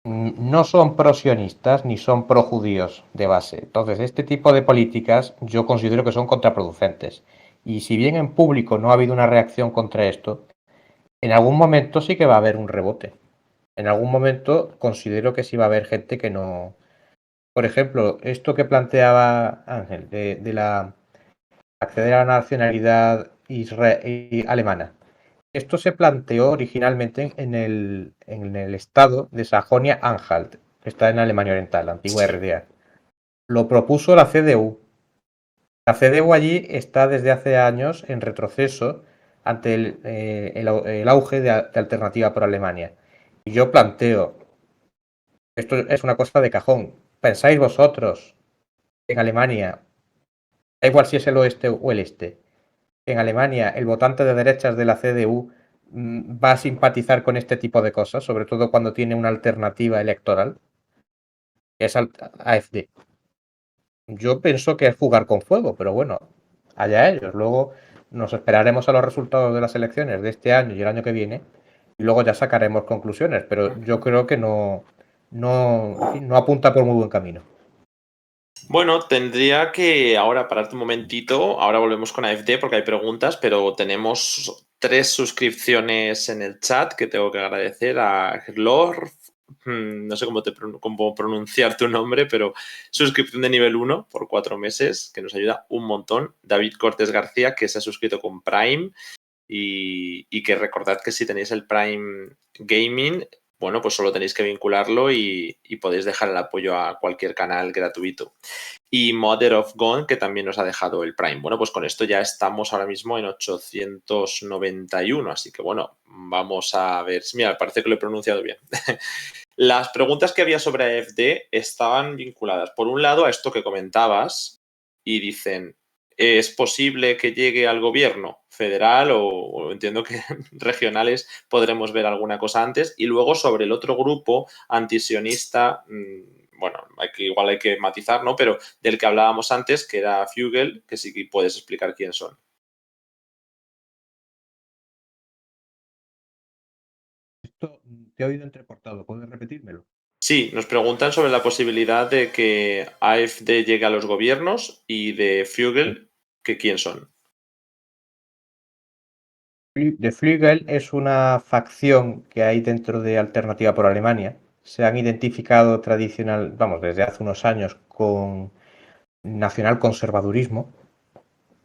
no son pro-sionistas ni son pro-judíos de base. Entonces, este tipo de políticas yo considero que son contraproducentes. Y si bien en público no ha habido una reacción contra esto, en algún momento sí que va a haber un rebote. En algún momento considero que sí va a haber gente que no. Por ejemplo, esto que planteaba Ángel, de la acceder a la nacionalidad alemana. Esto se planteó originalmente en el estado de Sajonia-Anhalt, que está en Alemania Oriental, la antigua RDA. Lo propuso la CDU. La CDU allí está desde hace años en retroceso ante el auge de Alternativa por Alemania. Y yo planteo, esto es una cosa de cajón, ¿pensáis vosotros en Alemania, da igual si es el oeste o el este, en Alemania el votante de derechas de la CDU va a simpatizar con este tipo de cosas, sobre todo cuando tiene una alternativa electoral, que es AfD? Yo pienso que es jugar con fuego, pero bueno, allá ellos. Luego nos esperaremos a los resultados de las elecciones de este año y el año que viene y luego ya sacaremos conclusiones, pero yo creo que no apunta por muy buen camino. Bueno, tendría que ahora pararte un momentito. Ahora volvemos con AFD porque hay preguntas, pero tenemos 3 suscripciones en el chat que tengo que agradecer a Glor. No sé cómo pronunciar tu nombre, pero suscripción de nivel 1 por 4 meses, que nos ayuda un montón. David Cortés García, que se ha suscrito con Prime. Y que recordad que si tenéis el Prime Gaming, bueno, pues solo tenéis que vincularlo y podéis dejar el apoyo a cualquier canal gratuito. Y Mother of Gone, que también nos ha dejado el Prime. Bueno, pues con esto ya estamos ahora mismo en 891, así que bueno, vamos a ver. Mira, parece que lo he pronunciado bien. Las preguntas que había sobre AFD estaban vinculadas, por un lado, a esto que comentabas, y dicen, ¿es posible que llegue al gobierno federal o entiendo que regionales podremos ver alguna cosa antes? Y luego sobre el otro grupo antisionista, bueno, igual hay que matizar, ¿no? Pero del que hablábamos antes, que era Fugel, que sí que puedes explicar quién son. Esto te he oído entrecortado, ¿puedes repetírmelo? Sí, nos preguntan sobre la posibilidad de que AfD llegue a los gobiernos y de Fugel, que quién son. De Flügel es una facción que hay dentro de Alternativa por Alemania. Se han identificado desde hace unos años con nacionalconservadurismo.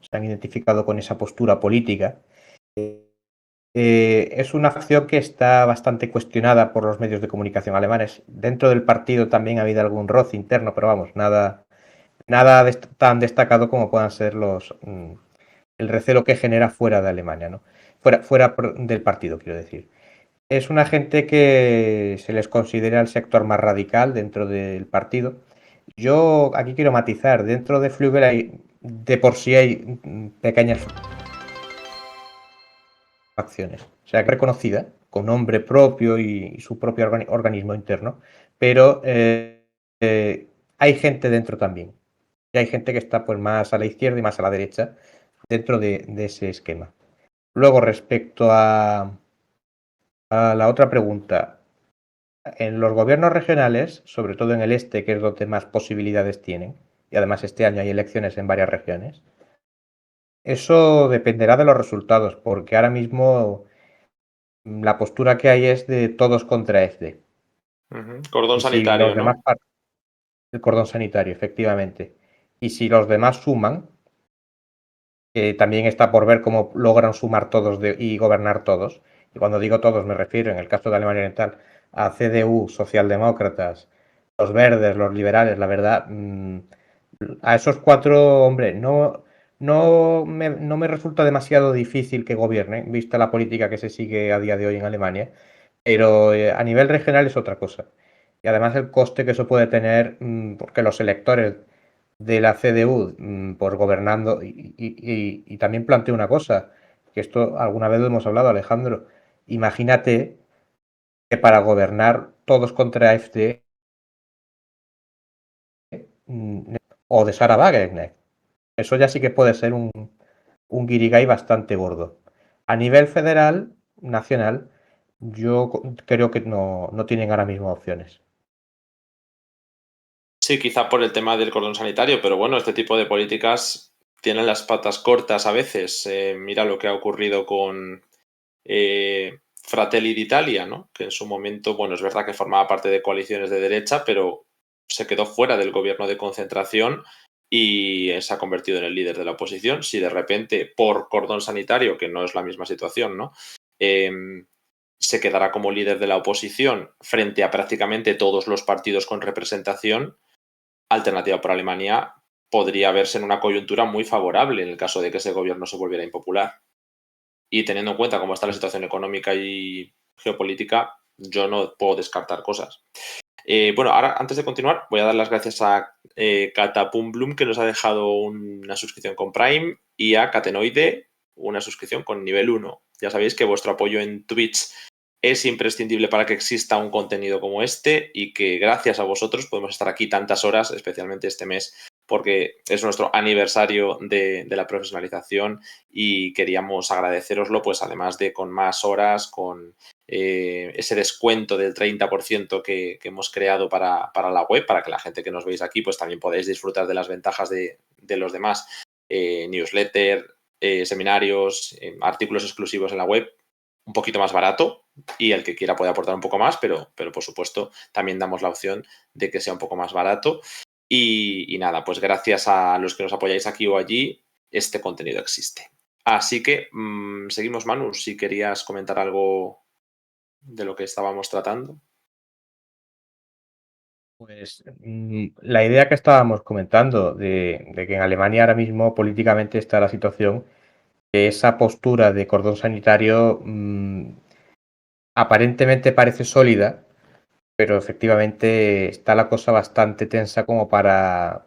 Se han identificado con esa postura política. Es una facción que está bastante cuestionada por los medios de comunicación alemanes. Dentro del partido también ha habido algún roce interno, pero vamos, nada tan destacado como puedan ser el recelo que genera fuera de Alemania, ¿no? Fuera del partido, quiero decir. Es una gente que se les considera el sector más radical dentro del partido. Yo aquí quiero matizar, dentro de Flügel de por sí hay pequeñas facciones, o sea, reconocida, con nombre propio y su propio organismo interno, pero hay gente dentro también. Y hay gente que está pues más a la izquierda y más a la derecha dentro de ese esquema. Luego, respecto a la otra pregunta, en los gobiernos regionales, sobre todo en el este, que es donde más posibilidades tienen, y además este año hay elecciones en varias regiones, eso dependerá de los resultados, porque ahora mismo la postura que hay es de todos contra este. Cordón Y si sanitario, los demás ¿no? el cordón sanitario, efectivamente. Y si los demás suman, que también está por ver cómo logran sumar todos y gobernar todos. Y cuando digo todos me refiero, en el caso de Alemania Oriental, a CDU, socialdemócratas, los verdes, los liberales, la verdad, a esos 4, hombre, no no me resulta demasiado difícil que gobiernen, vista la política que se sigue a día de hoy en Alemania, pero a nivel regional es otra cosa. Y además el coste que eso puede tener, porque los electores de la CDU, pues gobernando, y también planteo una cosa, que esto alguna vez lo hemos hablado, Alejandro, imagínate que para gobernar todos contra AfD o de Sarah Wagenknecht, eso ya sí que puede ser un guirigay bastante gordo. A nivel federal, nacional, yo creo que no tienen ahora mismo opciones. Sí, quizá por el tema del cordón sanitario, pero bueno, este tipo de políticas tienen las patas cortas a veces. Mira lo que ha ocurrido con Fratelli d'Italia, ¿no? Que en su momento, bueno, es verdad que formaba parte de coaliciones de derecha, pero se quedó fuera del gobierno de concentración y se ha convertido en el líder de la oposición. Si de repente, por cordón sanitario, que no es la misma situación, ¿no? Se quedará como líder de la oposición frente a prácticamente todos los partidos con representación, Alternativa por Alemania podría verse en una coyuntura muy favorable en el caso de que ese gobierno se volviera impopular. Y teniendo en cuenta cómo está la situación económica y geopolítica, yo no puedo descartar cosas. Bueno, ahora antes de continuar, voy a dar las gracias a Catapum Bloom, que nos ha dejado una suscripción con Prime, y a Catenoide, una suscripción con nivel 1. Ya sabéis que vuestro apoyo en Twitch es imprescindible para que exista un contenido como este y que gracias a vosotros podemos estar aquí tantas horas, especialmente este mes, porque es nuestro aniversario de la profesionalización y queríamos agradeceroslo, pues además de con más horas, con ese descuento del 30% que hemos creado para la web, para que la gente que nos veis aquí pues también podáis disfrutar de las ventajas de los demás. Newsletter, seminarios, artículos exclusivos en la web, un poquito más barato, y el que quiera puede aportar un poco más, pero por supuesto también damos la opción de que sea un poco más barato. Y nada, pues gracias a los que nos apoyáis aquí o allí, este contenido existe. Así que seguimos, Manu, si querías comentar algo de lo que estábamos tratando. Pues la idea que estábamos comentando de que en Alemania ahora mismo políticamente está la situación, que esa postura de cordón sanitario aparentemente parece sólida, pero efectivamente está la cosa bastante tensa como para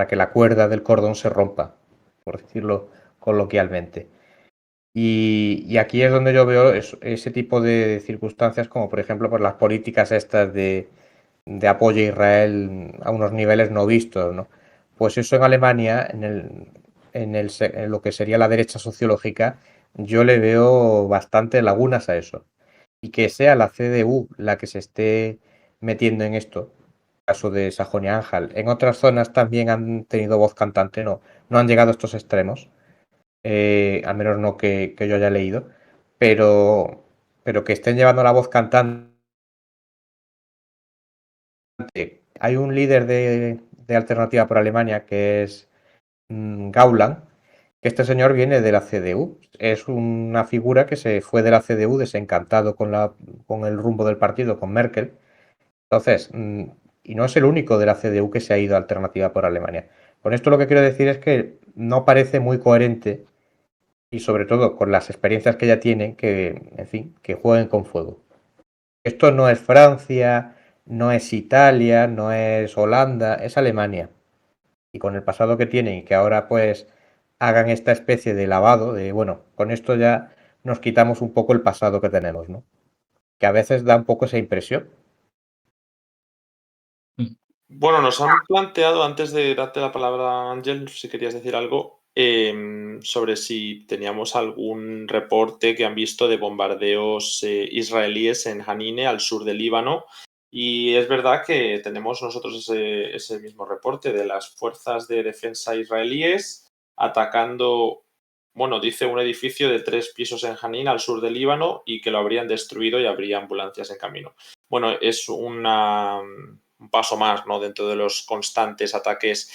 que la cuerda del cordón se rompa, por decirlo coloquialmente. Y aquí es donde yo veo ese tipo de circunstancias, como por ejemplo por las políticas estas de apoyo a Israel a unos niveles no vistos, ¿no? Pues eso en Alemania, en lo que sería la derecha sociológica, yo le veo bastante lagunas a eso. Y que sea la CDU la que se esté metiendo en esto, caso de Sajonia-Anhalt. En otras zonas también han tenido voz cantante, no han llegado a estos extremos, al menos no que yo haya leído, pero que estén llevando la voz cantante. Hay un líder de Alternativa por Alemania que es Gauland, que este señor viene de la CDU. Es una figura que se fue de la CDU desencantado con el rumbo del partido, con Merkel. Entonces, y no es el único de la CDU que se ha ido a Alternativa por Alemania. Con esto lo que quiero decir es que no parece muy coherente y sobre todo con las experiencias que ya tienen, que, en fin, que jueguen con fuego. Esto no es Francia, no es Italia, no es Holanda, es Alemania. Y con el pasado que tienen y que ahora pues hagan esta especie de lavado, de bueno, con esto ya nos quitamos un poco el pasado que tenemos, ¿no? Que a veces da un poco esa impresión. Bueno, nos han planteado, antes de darte la palabra, Ángel, si querías decir algo, sobre si teníamos algún reporte que han visto de bombardeos israelíes en Hanine, al sur del Líbano. Y es verdad que tenemos nosotros ese mismo reporte de las fuerzas de defensa israelíes atacando, bueno, dice un edificio de 3 pisos en Hanin, al sur del Líbano, y que lo habrían destruido y habría ambulancias en camino. Bueno, es un paso más, ¿no?, dentro de los constantes ataques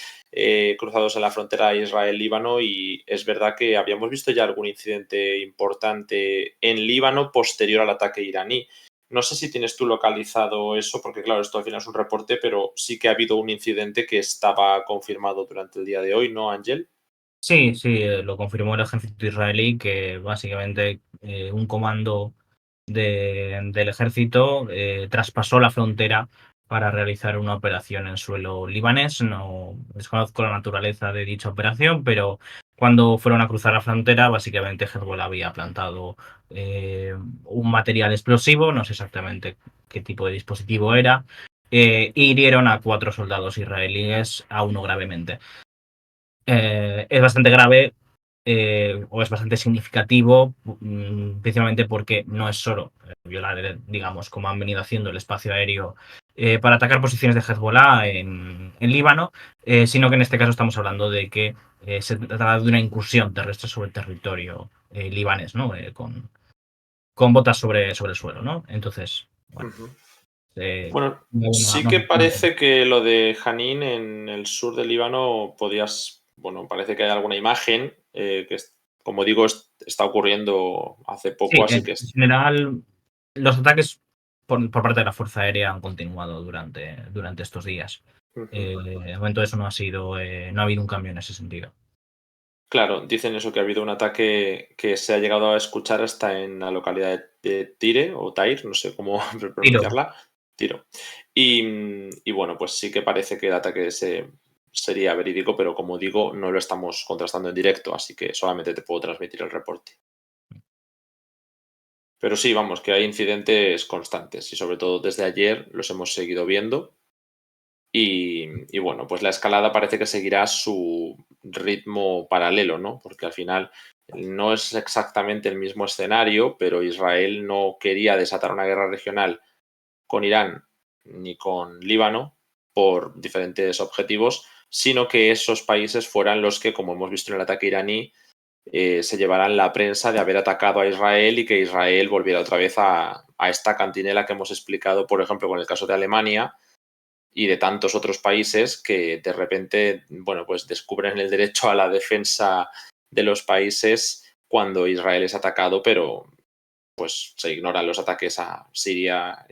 cruzados en la frontera Israel-Líbano, y es verdad que habíamos visto ya algún incidente importante en Líbano posterior al ataque iraní. No sé si tienes tú localizado eso, porque claro, esto al final es un reporte, pero sí que ha habido un incidente que estaba confirmado durante el día de hoy, ¿no, Ángel? Sí, sí, lo confirmó el ejército israelí, que básicamente un comando del ejército traspasó la frontera para realizar una operación en suelo libanés. No desconozco la naturaleza de dicha operación, pero cuando fueron a cruzar la frontera, básicamente Hezbollah había plantado un material explosivo, no sé exactamente qué tipo de dispositivo era, y hirieron a 4 soldados israelíes, a uno gravemente. Es bastante grave o es bastante significativo, principalmente porque no es solo violar, digamos, como han venido haciendo el espacio aéreo para atacar posiciones de Hezbollah en Líbano, sino que en este caso estamos hablando de que se trata de una incursión terrestre sobre el territorio libanés, ¿no? Con botas sobre el suelo, ¿no? Entonces, bueno, Ujú. eh, Bueno, una- sí no- que parece que lo de Janín en el sur del Líbano bueno, parece que hay alguna imagen como digo, está ocurriendo hace poco, Sí, así que en general, los ataques por parte de la Fuerza Aérea han continuado durante estos días. ujú. De momento eso no ha sido, no ha habido un cambio en ese sentido. Claro, dicen eso, que ha habido un ataque que se ha llegado a escuchar hasta en la localidad de Tire o Tair, no sé cómo Tiro, pronunciarla, Tiro. Y bueno, pues sí que parece que el ataque sería verídico, pero como digo, no lo estamos contrastando en directo, así que solamente te puedo transmitir el reporte. Pero sí, vamos, que hay incidentes constantes y sobre todo desde ayer los hemos seguido viendo. Y bueno, pues la escalada parece que seguirá su ritmo paralelo, ¿no? Porque al final no es exactamente el mismo escenario, pero Israel no quería desatar una guerra regional con Irán ni con Líbano por diferentes objetivos, sino que esos países fueran los que, como hemos visto en el ataque iraní, se llevaran la prensa de haber atacado a Israel y que Israel volviera otra vez a esta cantinela que hemos explicado, por ejemplo, con el caso de Alemania y de tantos otros países que de repente, bueno, pues descubren el derecho a la defensa de los países cuando Israel es atacado, pero pues se ignoran los ataques a Siria,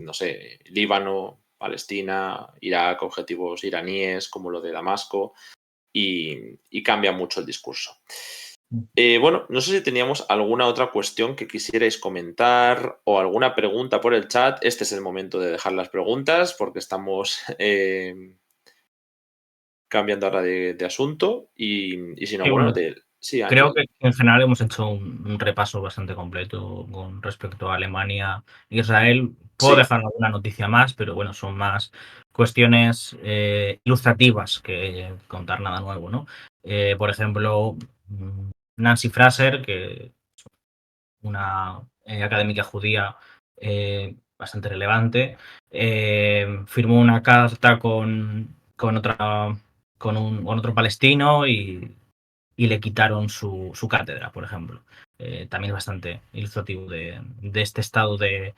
no sé, Líbano, Palestina, Irak, objetivos iraníes como lo de Damasco y cambia mucho el discurso. Bueno, no sé si teníamos alguna otra cuestión que quisierais comentar o alguna pregunta por el chat. Este es el momento de dejar las preguntas porque estamos cambiando ahora de asunto y si no, sí, bueno, bueno, sí, creo Ángel. que en general hemos hecho un repaso bastante completo con respecto a Alemania e Israel. Puedo Sí, dejar alguna noticia más, pero bueno, son más cuestiones ilustrativas que contar nada nuevo, ¿no? Por ejemplo, Nancy Fraser, que una académica judía bastante relevante, firmó una carta con otro palestino y le quitaron su cátedra, por ejemplo. También es bastante ilustrativo de este estado de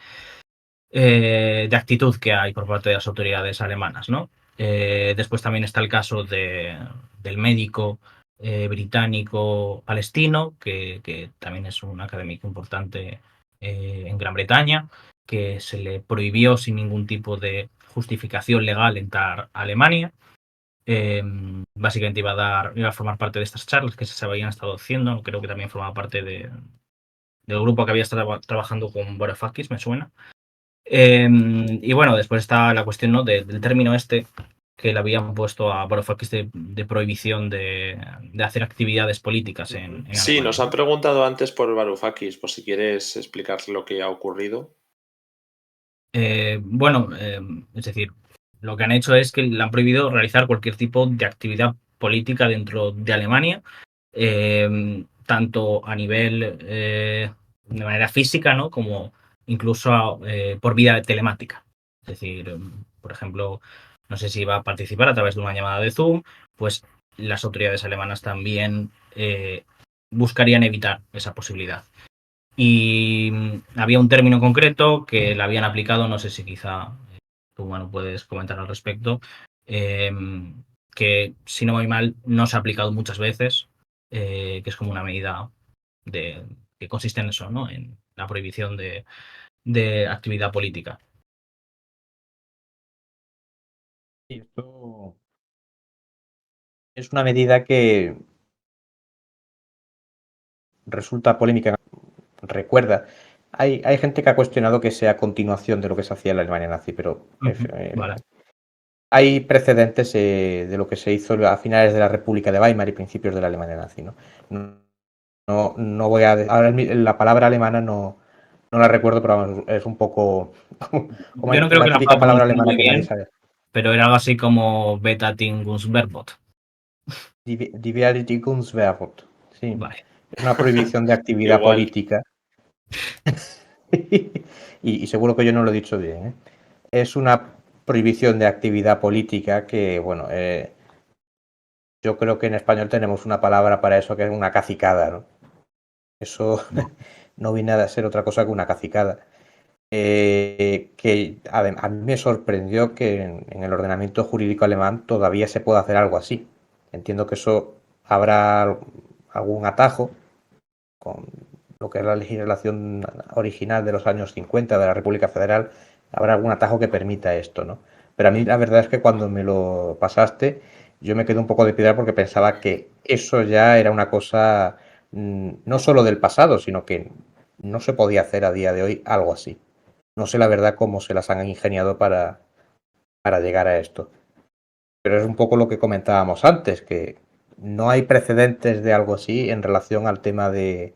actitud que hay por parte de las autoridades alemanas, ¿no? Después también está el caso del médico británico palestino, que también es un académico importante en Gran Bretaña, que se le prohibió sin ningún tipo de justificación legal entrar a Alemania. Básicamente iba a formar parte de estas charlas que se habían estado haciendo. Creo que también formaba parte del grupo que había estado trabajando con Varoufakis, me suena. Y bueno, después está la cuestión, ¿no? del término este que le habían puesto a Varoufakis de prohibición de hacer actividades políticas en sí, Alemania, nos han ¿no? preguntado antes por Varoufakis, por si quieres explicar lo que ha ocurrido. Bueno, es decir, lo que han hecho es que le han prohibido realizar cualquier tipo de actividad política dentro de Alemania, tanto a nivel de manera física, ¿no? Como incluso por vía telemática. Es decir, por ejemplo, no sé si va a participar a través de una llamada de Zoom, pues las autoridades alemanas también buscarían evitar esa posibilidad. Y había un término concreto que le habían aplicado, no sé si quizá tú, bueno, puedes comentar al respecto, eh, que si no voy mal no se ha aplicado muchas veces, que es como una medida que consiste en eso, ¿no? En la prohibición de actividad política. Y esto es una medida que resulta polémica, recuerda. Hay gente que ha cuestionado que sea continuación de lo que se hacía en la Alemania nazi, pero Vale. hay precedentes de lo que se hizo a finales de la República de Weimar y principios de la Alemania nazi, ¿no? No voy a... Ahora la palabra alemana no la recuerdo, pero vamos, es un poco como Yo no creo la que la típica pueda palabra pronunciar alemana muy que nadie bien, sabe. pero era algo así como Betatingungsverbot. Die Beerdigungsverbot. Sí, Vale. es una prohibición de actividad Igual. política. y seguro que yo no lo he dicho bien, ¿eh? Es una prohibición de actividad política que, bueno, yo creo que en español tenemos una palabra para eso que es una cacicada, ¿no? Eso no viene a ser otra cosa que una cacicada. Que a mí me sorprendió que en el ordenamiento jurídico alemán todavía se pueda hacer algo así. Entiendo que eso habrá algún atajo con lo que es la legislación original de los años 50 de la República Federal, habrá algún atajo que permita esto, ¿no? Pero a mí la verdad es que cuando me lo pasaste, yo me quedé un poco de piedra porque pensaba que eso ya era una cosa no solo del pasado, sino que no se podía hacer a día de hoy algo así. No sé la verdad cómo se las han ingeniado para llegar a esto. Pero es un poco lo que comentábamos antes, que no hay precedentes de algo así en relación al tema de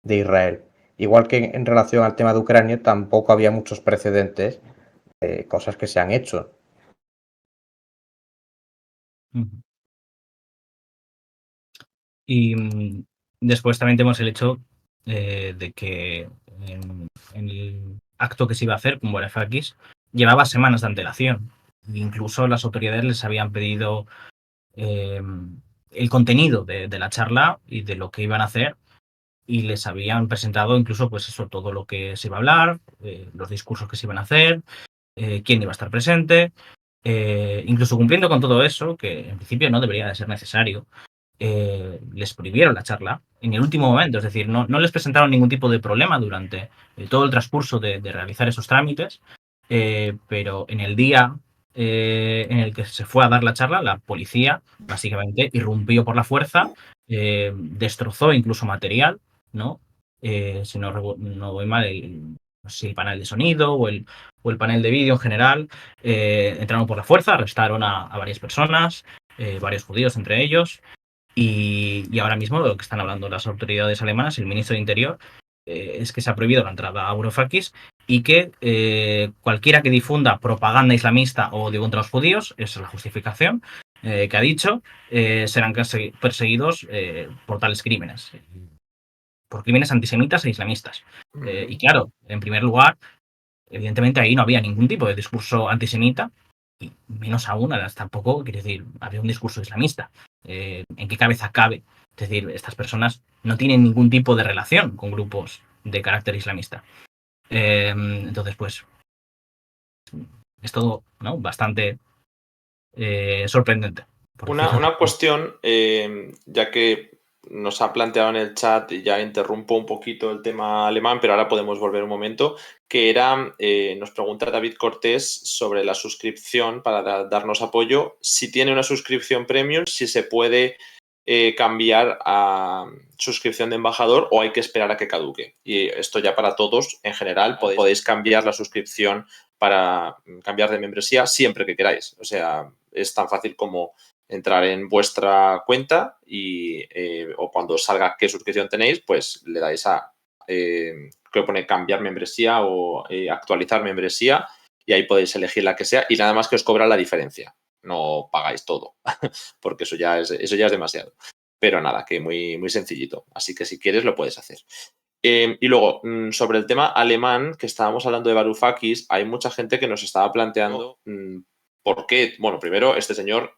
Israel. Igual que en relación al tema de Ucrania, tampoco había muchos precedentes de cosas que se han hecho. Y después también tenemos el hecho de que en el acto que se iba a hacer con Varoufakis llevaba semanas de antelación. Incluso las autoridades les habían pedido el contenido de la charla y de lo que iban a hacer, y les habían presentado incluso pues eso, todo lo que se iba a hablar, los discursos que se iban a hacer, quién iba a estar presente, incluso cumpliendo con todo eso, que en principio no debería de ser necesario. Les prohibieron la charla en el último momento, es decir, no les presentaron ningún tipo de problema durante todo el transcurso de realizar esos trámites, pero en el día en el que se fue a dar la charla, la policía básicamente irrumpió por la fuerza, destrozó incluso material, ¿no? Si no voy mal, no sé si el panel de sonido o el panel de vídeo en general, entraron por la fuerza, arrestaron a varias personas, varios judíos entre ellos. Y ahora mismo de lo que están hablando las autoridades alemanas, el ministro de Interior, es que se ha prohibido la entrada a Varoufakis y que cualquiera que difunda propaganda islamista o odio contra los judíos, esa es la justificación que ha dicho, serán perseguidos por tales crímenes, por crímenes antisemitas e islamistas. Y claro, en primer lugar, evidentemente ahí no había ningún tipo de discurso antisemita, y menos aún, tampoco, quiere decir, había un discurso islamista. ¿En qué cabeza cabe? Es decir, estas personas no tienen ningún tipo de relación con grupos de carácter islamista. Entonces, pues, es todo, ¿no?, bastante sorprendente. Una cuestión, ya que nos ha planteado en el chat, y ya interrumpo un poquito el tema alemán, pero ahora podemos volver un momento, que era, nos pregunta David Cortés sobre la suscripción para darnos apoyo, si tiene una suscripción premium, si se puede cambiar a suscripción de embajador o hay que esperar a que caduque. Y esto ya para todos, en general, podéis cambiar la suscripción para cambiar de membresía siempre que queráis. O sea, es tan fácil como entrar en vuestra cuenta y o cuando salga qué suscripción tenéis, pues le dais a que pone cambiar membresía o actualizar membresía y ahí podéis elegir la que sea y nada más que os cobra la diferencia. No pagáis todo, porque eso ya es demasiado. Pero nada, que muy, muy sencillito. Así que si quieres lo puedes hacer. Y luego, sobre el tema alemán, que estábamos hablando de Varoufakis, hay mucha gente que nos estaba planteando por qué. Bueno, primero, este señor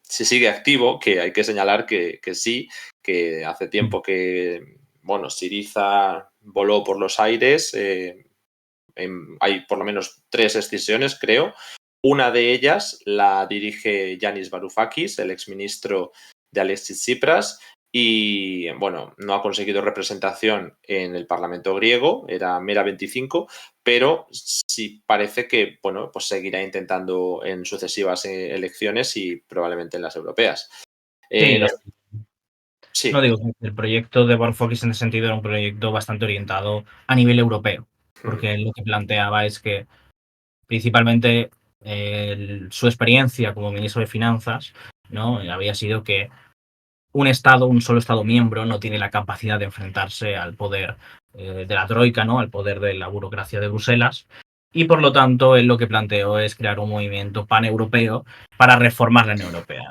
si sigue activo, que hay que señalar que sí, que hace tiempo que, bueno, Syriza voló por los aires. Hay por lo menos 3 excisiones, creo. Una de ellas la dirige Yanis Varoufakis, el exministro de Alexis Tsipras, y bueno, no ha conseguido representación en el Parlamento griego, era mera 25, pero sí parece que bueno, pues seguirá intentando en sucesivas elecciones y probablemente en las europeas. Sí, Sí. No digo, el proyecto de Varoufakis en ese sentido era un proyecto bastante orientado a nivel europeo, porque lo que planteaba es que principalmente su experiencia como ministro de Finanzas, ¿no? Había sido que un solo Estado miembro, no tiene la capacidad de enfrentarse al poder de la Troika, ¿no? Al poder de la burocracia de Bruselas. Y por lo tanto, él lo que planteó es crear un movimiento paneuropeo para reformar la Unión Europea.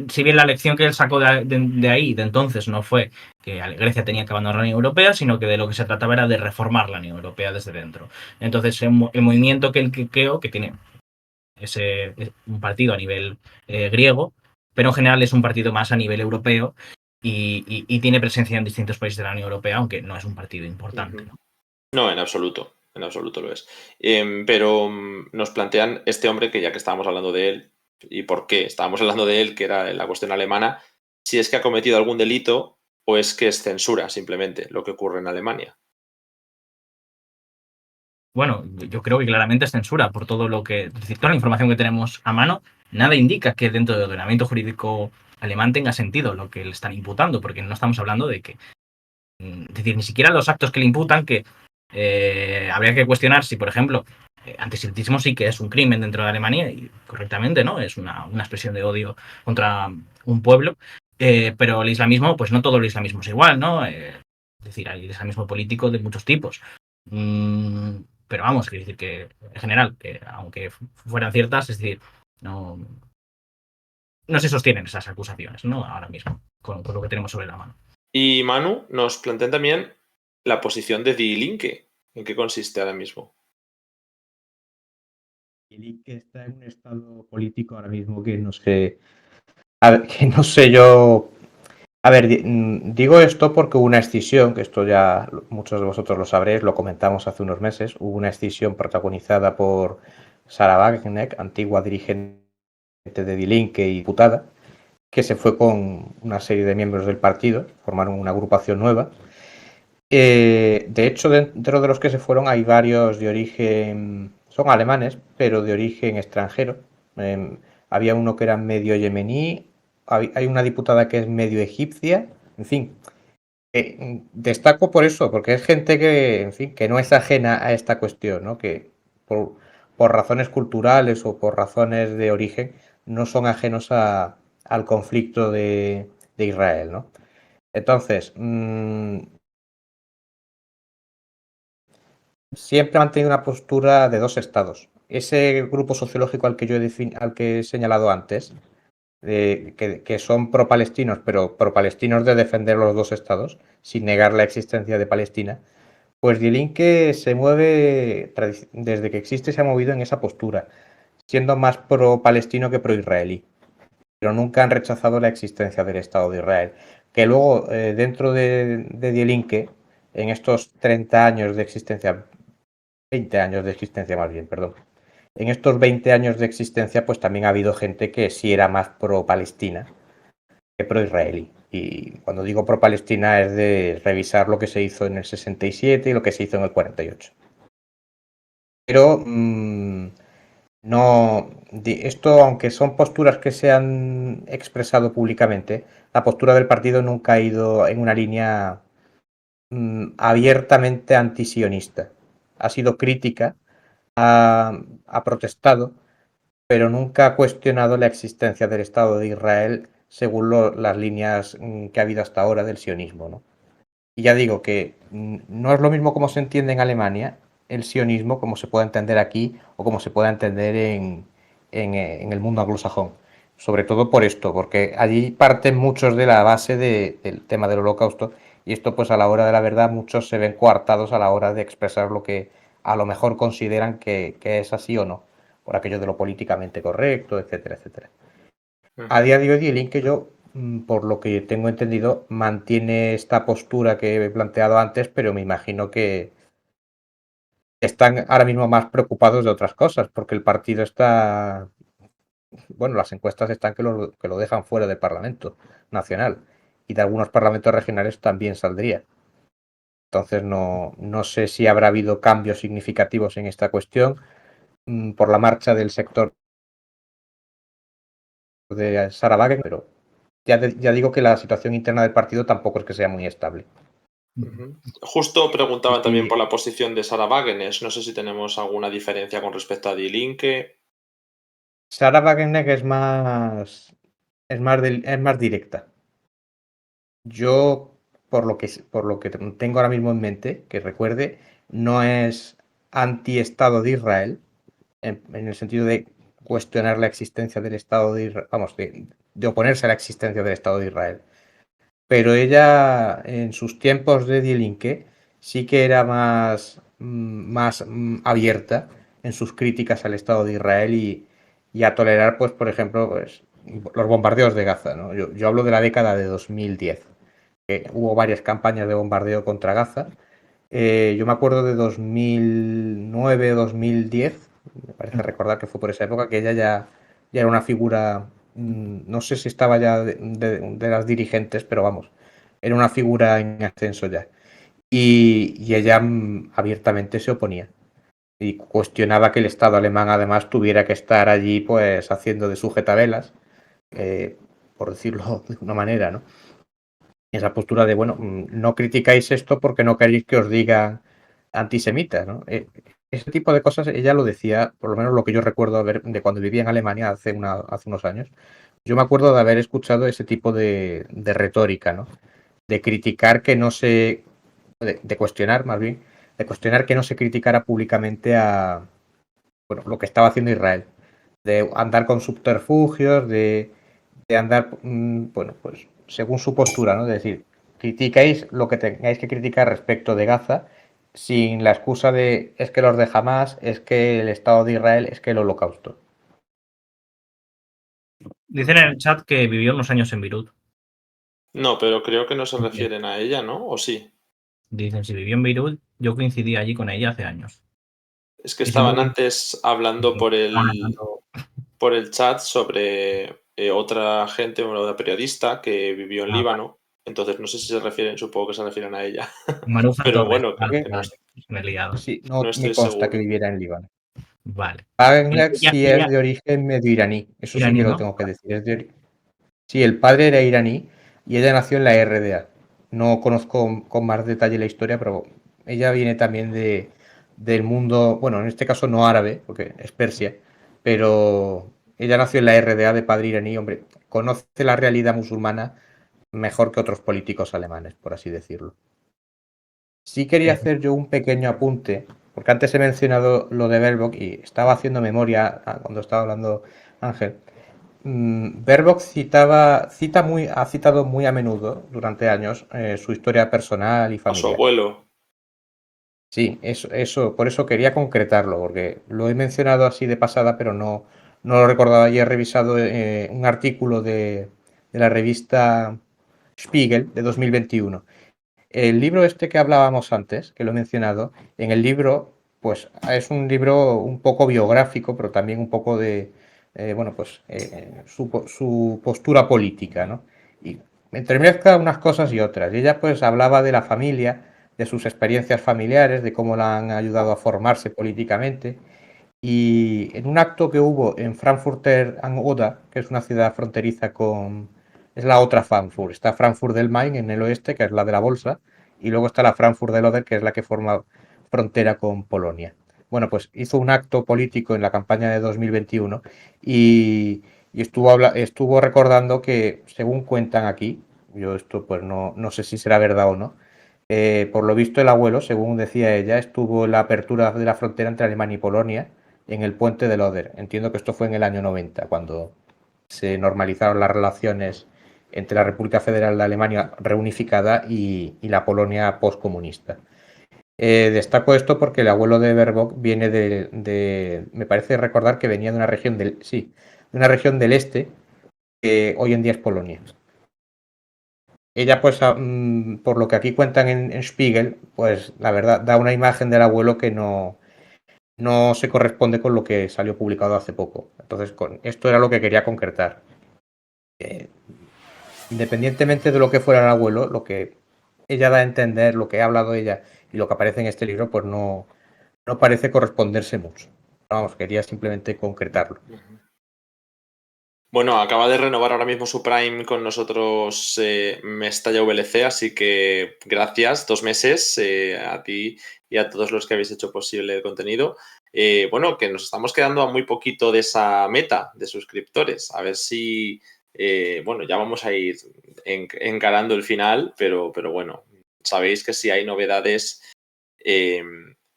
Si bien la lección que él sacó de ahí, de entonces, no fue que Grecia tenía que abandonar la Unión Europea, sino que de lo que se trataba era de reformar la Unión Europea desde dentro. Entonces, el movimiento que él creó, que tiene un partido a nivel griego, pero en general es un partido más a nivel europeo y tiene presencia en distintos países de la Unión Europea, aunque no es un partido importante, ¿no? No, en absoluto lo es. Pero nos plantean este hombre, que ya que estábamos hablando de él, y por qué estábamos hablando de él, que era la cuestión alemana, si es que ha cometido algún delito o es que es censura simplemente lo que ocurre en Alemania. Bueno, yo creo que claramente es censura por todo lo que, es decir, toda la información que tenemos a mano, nada indica que dentro del ordenamiento jurídico alemán tenga sentido lo que le están imputando, porque no estamos hablando de que, es decir, ni siquiera los actos que le imputan, que habría que cuestionar si, por ejemplo, antisemitismo sí que es un crimen dentro de Alemania, y correctamente, ¿no? Es una expresión de odio contra un pueblo, pero el islamismo, pues no todo el islamismo es igual, ¿no? Es decir, hay islamismo político de muchos tipos. Pero vamos, quiero decir que en general, que aunque fueran ciertas, es decir, no se sostienen esas acusaciones, ¿no? Ahora mismo, con lo que tenemos sobre la mano. Y Manu, nos plantean también la posición de Die Linke. ¿En qué consiste ahora mismo? Die Linke está en un estado político ahora mismo que no sé. A ver, que no sé yo. A ver, digo esto porque hubo una escisión, que esto ya muchos de vosotros lo sabréis, lo comentamos hace unos meses. Hubo una escisión protagonizada por Sarah Wagenknecht, antigua dirigente de Die Linke y diputada, que se fue con una serie de miembros del partido, formaron una agrupación nueva. De hecho, dentro de los que se fueron hay varios de origen, son alemanes, pero de origen extranjero. Había uno que era medio yemení, hay una diputada que es medio egipcia, en fin. Destaco por eso, porque es gente que, en fin, que no es ajena a esta cuestión, ¿no? Que por razones culturales o por razones de origen no son ajenos al conflicto de Israel, ¿no? Entonces, siempre han tenido una postura de dos estados. Ese grupo sociológico al que yo al que he señalado antes, que son pro-palestinos, pero pro-palestinos de defender los dos estados, sin negar la existencia de Palestina, pues Die Linke se mueve, desde que existe se ha movido en esa postura, siendo más pro-palestino que pro-israelí. Pero nunca han rechazado la existencia del Estado de Israel. Que luego, dentro de Die Linke, en estos 30 años de existencia, 20 años de existencia más bien, perdón. En estos 20 años de existencia, pues también ha habido gente que sí era más pro-Palestina que pro-israelí. Y cuando digo pro-Palestina es de revisar lo que se hizo en el 67 y lo que se hizo en el 48. Pero no, esto, aunque son posturas que se han expresado públicamente, la postura del partido nunca ha ido en una línea abiertamente antisionista. Ha sido crítica, ha protestado, pero nunca ha cuestionado la existencia del Estado de Israel según las líneas que ha habido hasta ahora del sionismo, ¿no? Y ya digo que no es lo mismo como se entiende en Alemania el sionismo como se puede entender aquí o como se puede entender en el mundo anglosajón. Sobre todo por esto, porque allí parten muchos de la base del tema del holocausto y esto pues a la hora de la verdad muchos se ven coartados a la hora de expresar lo que a lo mejor consideran que es así o no, por aquello de lo políticamente correcto, etcétera, etcétera. A día de hoy, Die Linke, yo, por lo que tengo entendido, mantiene esta postura que he planteado antes, pero me imagino que están ahora mismo más preocupados de otras cosas, porque el partido está, bueno, las encuestas están que lo dejan fuera del Parlamento Nacional y de algunos parlamentos regionales también saldría. Entonces no sé si habrá habido cambios significativos en esta cuestión por la marcha del sector de Sarah Wagenknecht, pero ya digo que la situación interna del partido tampoco es que sea muy estable. Justo preguntaban también Y por la posición de Sarah Wagenes. No sé si tenemos alguna diferencia con respecto a Die Linke. Sarah Wagenknecht es más directa. Yo, por lo que tengo ahora mismo en mente, que recuerde, no es anti-Estado de Israel, en el sentido de cuestionar la existencia del Estado de Israel, vamos, de oponerse a la existencia del Estado de Israel. Pero ella, en sus tiempos de Die Linke, sí que era más abierta en sus críticas al Estado de Israel y a tolerar, pues, por ejemplo, pues, los bombardeos de Gaza, ¿no? Yo hablo de la década de 2010, que hubo varias campañas de bombardeo contra Gaza. Yo me acuerdo de 2009 o 2010, me parece recordar que fue por esa época, que ella ya era una figura, no sé si estaba ya de las dirigentes, pero vamos, era una figura en ascenso ya. Y ella abiertamente se oponía y cuestionaba que el Estado alemán además tuviera que estar allí pues haciendo de sujetabelas, por decirlo de una manera, ¿no? Esa postura de, bueno, no criticáis esto porque no queréis que os digan antisemitas, ¿no? Ese tipo de cosas ella lo decía, por lo menos lo que yo recuerdo de cuando vivía en Alemania hace unos años. Yo me acuerdo de haber escuchado ese tipo de retórica, ¿no? De criticar que no se... de cuestionar, más bien, de cuestionar que no se criticara públicamente a, bueno, lo que estaba haciendo Israel. De andar con subterfugios, de andar, bueno, pues según su postura, ¿no? Es decir, criticáis lo que tengáis que criticar respecto de Gaza sin la excusa de es que los de Hamas, es que el Estado de Israel, es que el Holocausto. Dicen en el chat que vivió unos años en Beirut. No, pero creo que no se refieren a ella, ¿no? ¿O sí? Dicen, si vivió en Beirut, yo coincidí allí con ella hace años. Es que Y estaban siempre antes hablando por el chat sobre otra gente, una periodista que vivió en Líbano. Entonces no sé si se refieren, supongo que se refieren a ella. Maruja Pero Torres. bueno, que no, Me he liado. Sí, no no me estoy consta que seguro. viviera en Líbano. Vale. Wagner Ella, sí es de origen medio iraní, eso sí iraní, que lo ¿no? tengo que decir. Sí, el padre era iraní y ella nació en la RDA. No conozco con más detalle la historia, pero ella viene también del mundo, bueno, en este caso no árabe, porque es Persia, pero ella nació en la RDA de padre iraní, hombre, conoce la realidad musulmana mejor que otros políticos alemanes, por así decirlo. Sí quería hacer yo un pequeño apunte, porque antes he mencionado lo de Baerbock y estaba haciendo memoria cuando estaba hablando Ángel. Baerbock ha citado muy a menudo durante años su historia personal y A su familiar. abuelo. Sí, eso, por eso quería concretarlo, porque lo he mencionado así de pasada, pero no lo recordaba y he revisado un artículo de la revista Spiegel de 2021. El libro este que hablábamos antes, que lo he mencionado, en el libro, pues es un libro un poco biográfico, pero también un poco de, bueno, pues su postura política, ¿no? Y entremezcla unas cosas y otras. Y ella pues hablaba de la familia, de sus experiencias familiares, de cómo la han ayudado a formarse políticamente. Y en un acto que hubo en Frankfurter am Oder, que es una ciudad fronteriza con... Es la otra Frankfurt. Está Frankfurt del Main en el oeste, que es la de la bolsa, y luego está la Frankfurt del Oder, que es la que forma frontera con Polonia. Bueno, pues hizo un acto político en la campaña de 2021 y estuvo recordando que, según cuentan aquí, yo esto pues no sé si será verdad o no, por lo visto el abuelo, según decía ella, estuvo en la apertura de la frontera entre Alemania y Polonia en el puente del Oder. Entiendo que esto fue en el año 90, cuando se normalizaron las relaciones entre la República Federal de Alemania reunificada y la Polonia postcomunista. Destaco esto porque el abuelo de Baerbock viene me parece recordar que venía de una región de una región del este, que hoy en día es Polonia. Ella, pues, por lo que aquí cuentan en Spiegel, pues la verdad da una imagen del abuelo que no se corresponde con lo que salió publicado hace poco. Entonces, esto era lo que quería concretar. Independientemente de lo que fuera el abuelo, lo que ella da a entender, lo que ha hablado ella y lo que aparece en este libro, pues no parece corresponderse mucho. Vamos, quería simplemente concretarlo. Bueno, acaba de renovar ahora mismo su Prime con nosotros Mestalla VLC, así que gracias, 2 meses a ti y a todos los que habéis hecho posible el contenido. Bueno, que nos estamos quedando a muy poquito de esa meta de suscriptores. A ver si, bueno, ya vamos a ir encarando el final, pero bueno, sabéis que si hay novedades,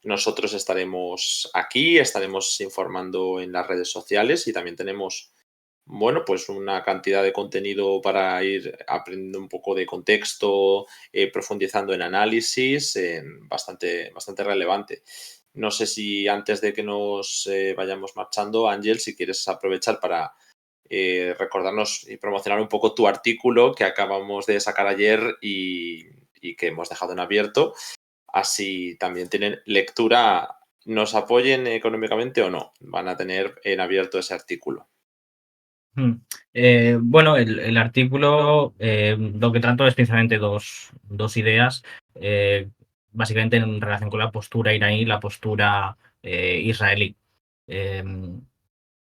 nosotros estaremos aquí, estaremos informando en las redes sociales y también tenemos, bueno, pues una cantidad de contenido para ir aprendiendo un poco de contexto, profundizando en análisis, bastante relevante. No sé si antes de que nos vayamos marchando, Ángel, si quieres aprovechar para recordarnos y promocionar un poco tu artículo que acabamos de sacar ayer y que hemos dejado en abierto. Así también tienen lectura, nos apoyen económicamente o no, van a tener en abierto ese artículo. Bueno, el artículo lo que trato es principalmente dos ideas, básicamente en relación con la postura iraní y la postura israelí.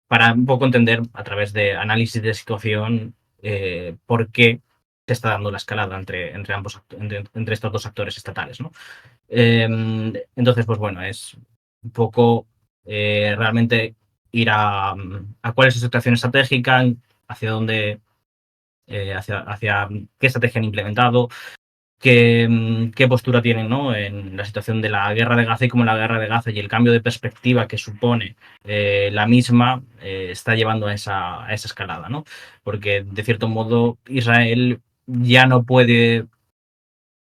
Para un poco entender a través de análisis de situación por qué se está dando la escalada entre estos dos actores estatales, ¿no? Entonces, pues bueno, es un poco realmente ir a cuál es su situación estratégica, hacia dónde, hacia qué estrategia han implementado, qué postura tienen, ¿no?, en la situación de la guerra de Gaza y cómo la guerra de Gaza y el cambio de perspectiva que supone la misma está llevando a esa escalada, ¿no? Porque de cierto modo Israel ya no puede.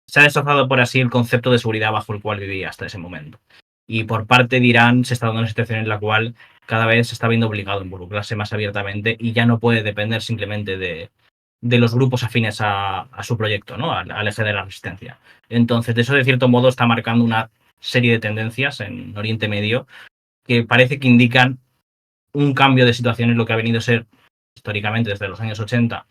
Se ha destrozado por así el concepto de seguridad bajo el cual vivía hasta ese momento. Y por parte de Irán se está dando una situación en la cual cada vez se está viendo obligado a involucrarse más abiertamente y ya no puede depender simplemente de los grupos afines a su proyecto, ¿no?, al eje de la resistencia. Entonces, de eso de cierto modo está marcando una serie de tendencias en Oriente Medio que parece que indican un cambio de situación en lo que ha venido a ser históricamente desde los años 80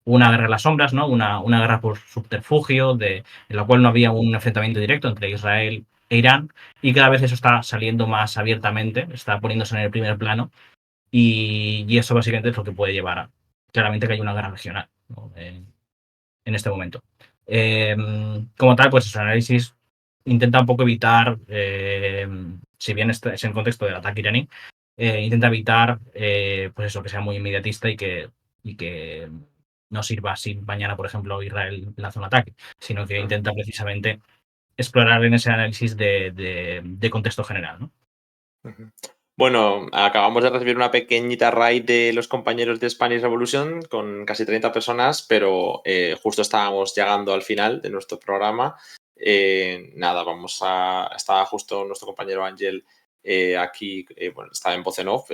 una guerra en las sombras, ¿no? Una guerra por subterfugio, en la cual no había un enfrentamiento directo entre Israel e Irán, y cada vez eso está saliendo más abiertamente, está poniéndose en el primer plano, y eso básicamente es lo que puede llevar a claramente que haya una guerra regional, ¿no?, en este momento. Como tal, pues su análisis intenta un poco evitar, si bien es en el contexto del ataque iraní, intenta evitar pues eso, que sea muy inmediatista y que no sirva si mañana, por ejemplo, Israel lanza un ataque, sino que intenta precisamente explorar en ese análisis de contexto general, ¿no? Bueno, acabamos de recibir una pequeñita raid de los compañeros de Spanish Revolution con casi 30 personas, pero justo estábamos llegando al final de nuestro programa. Nada, estaba justo nuestro compañero Ángel aquí, bueno, estaba en voz en off,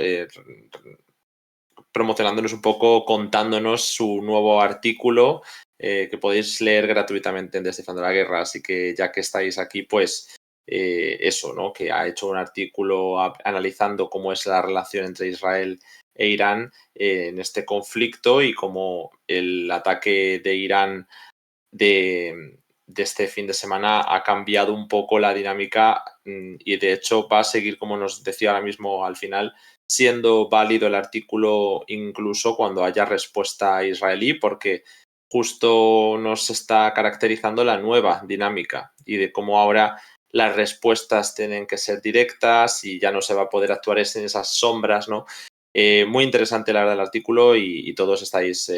promocionándonos un poco, contándonos su nuevo artículo que podéis leer gratuitamente en Descifrando la Guerra. Así que ya que estáis aquí, pues eso, ¿no?, que ha hecho un artículo analizando cómo es la relación entre Israel e Irán en este conflicto y cómo el ataque de Irán de este fin de semana ha cambiado un poco la dinámica y de hecho va a seguir, como nos decía ahora mismo al final, siendo válido el artículo incluso cuando haya respuesta israelí, porque justo nos está caracterizando la nueva dinámica y de cómo ahora las respuestas tienen que ser directas y ya no se va a poder actuar en esas sombras, ¿no? Muy interesante la verdad el artículo y todos estáis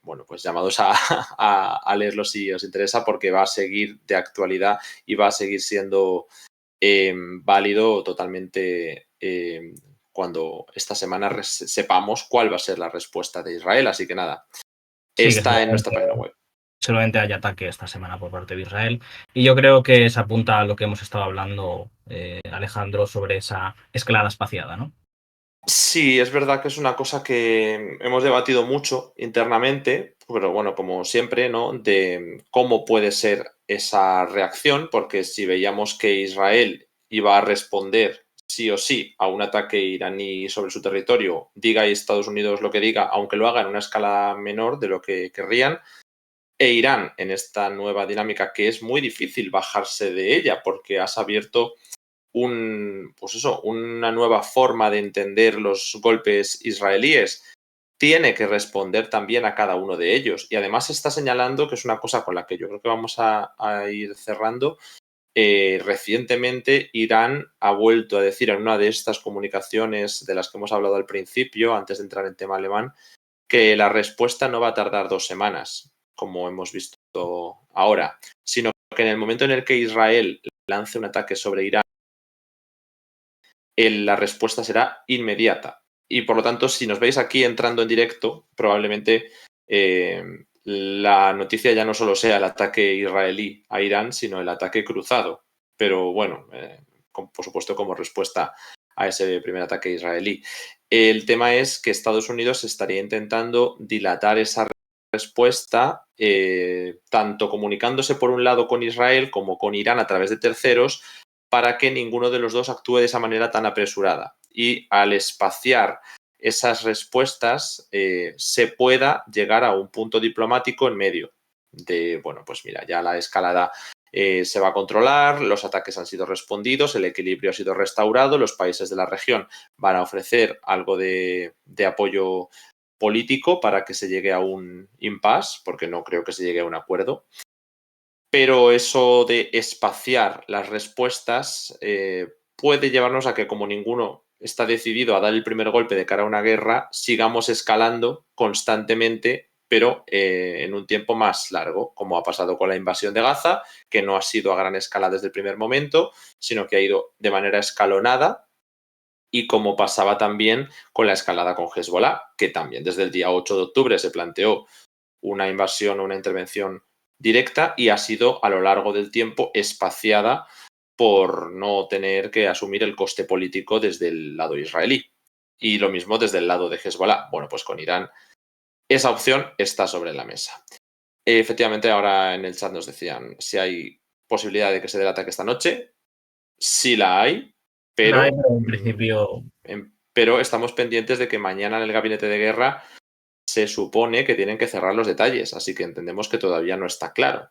bueno, pues llamados a leerlo si os interesa, porque va a seguir de actualidad y va a seguir siendo válido totalmente cuando esta semana sepamos cuál va a ser la respuesta de Israel. Así que nada, Sí, está en nuestra página web. seguramente haya ataque esta semana por parte de Israel. Y yo creo que se apunta a lo que hemos estado hablando, Alejandro, sobre esa escalada espaciada, ¿no? Sí, es verdad que es una cosa que hemos debatido mucho internamente, pero bueno, como siempre, ¿no?, de cómo puede ser esa reacción, porque si veíamos que Israel iba a responder sí o sí a un ataque iraní sobre su territorio, diga Estados Unidos lo que diga, aunque lo haga en una escala menor de lo que querrían, e Irán en esta nueva dinámica que es muy difícil bajarse de ella, porque has abierto pues eso, una nueva forma de entender los golpes israelíes. tiene que responder también a cada uno de ellos. Y además está señalando, que es una cosa con la que yo creo que vamos a ir cerrando, recientemente Irán ha vuelto a decir en una de estas comunicaciones de las que hemos hablado al principio, antes de entrar en tema alemán, que la respuesta no va a tardar 2 semanas, como hemos visto ahora, sino que en el momento en el que Israel lance un ataque sobre Irán, la respuesta será inmediata. Y por lo tanto, si nos veis aquí entrando en directo, probablemente la noticia ya no solo sea el ataque israelí a Irán, sino el ataque cruzado. Pero bueno, por supuesto como respuesta a ese primer ataque israelí. El tema es que Estados Unidos estaría intentando dilatar esa respuesta, tanto comunicándose por un lado con Israel como con Irán a través de terceros, para que ninguno de los dos actúe de esa manera tan apresurada. Y al espaciar esas respuestas, se pueda llegar a un punto diplomático en medio de, bueno, pues mira, ya la escalada se va a controlar, los ataques han sido respondidos, el equilibrio ha sido restaurado, los países de la región van a ofrecer algo de apoyo político para que se llegue a un impasse, porque no creo que se llegue a un acuerdo. Pero eso de espaciar las respuestas puede llevarnos a que, como ninguno está decidido a dar el primer golpe de cara a una guerra, sigamos escalando constantemente, pero en un tiempo más largo, como ha pasado con la invasión de Gaza, que no ha sido a gran escala desde el primer momento, sino que ha ido de manera escalonada, y como pasaba también con la escalada con Hezbollah, que también desde el día 8 de octubre se planteó una invasión o una intervención directa y ha sido a lo largo del tiempo espaciada por no tener que asumir el coste político desde el lado israelí. Y lo mismo desde el lado de Hezbollah. Bueno, pues con Irán esa opción está sobre la mesa. Efectivamente, ahora en el chat nos decían si hay posibilidad de que se dé el ataque esta noche. Sí la hay, pero, en principio... pero estamos pendientes de que mañana en el gabinete de guerra se supone que tienen que cerrar los detalles, así que entendemos que todavía no está claro.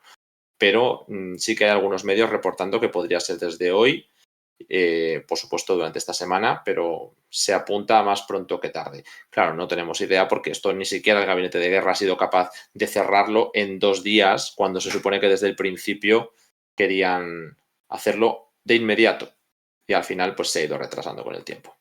Pero sí que hay algunos medios reportando que podría ser desde hoy, por supuesto durante esta semana, pero se apunta a más pronto que tarde. Claro, no tenemos idea porque esto ni siquiera el gabinete de guerra ha sido capaz de cerrarlo en 2 días, cuando se supone que desde el principio querían hacerlo de inmediato. Y al final pues se ha ido retrasando con el tiempo.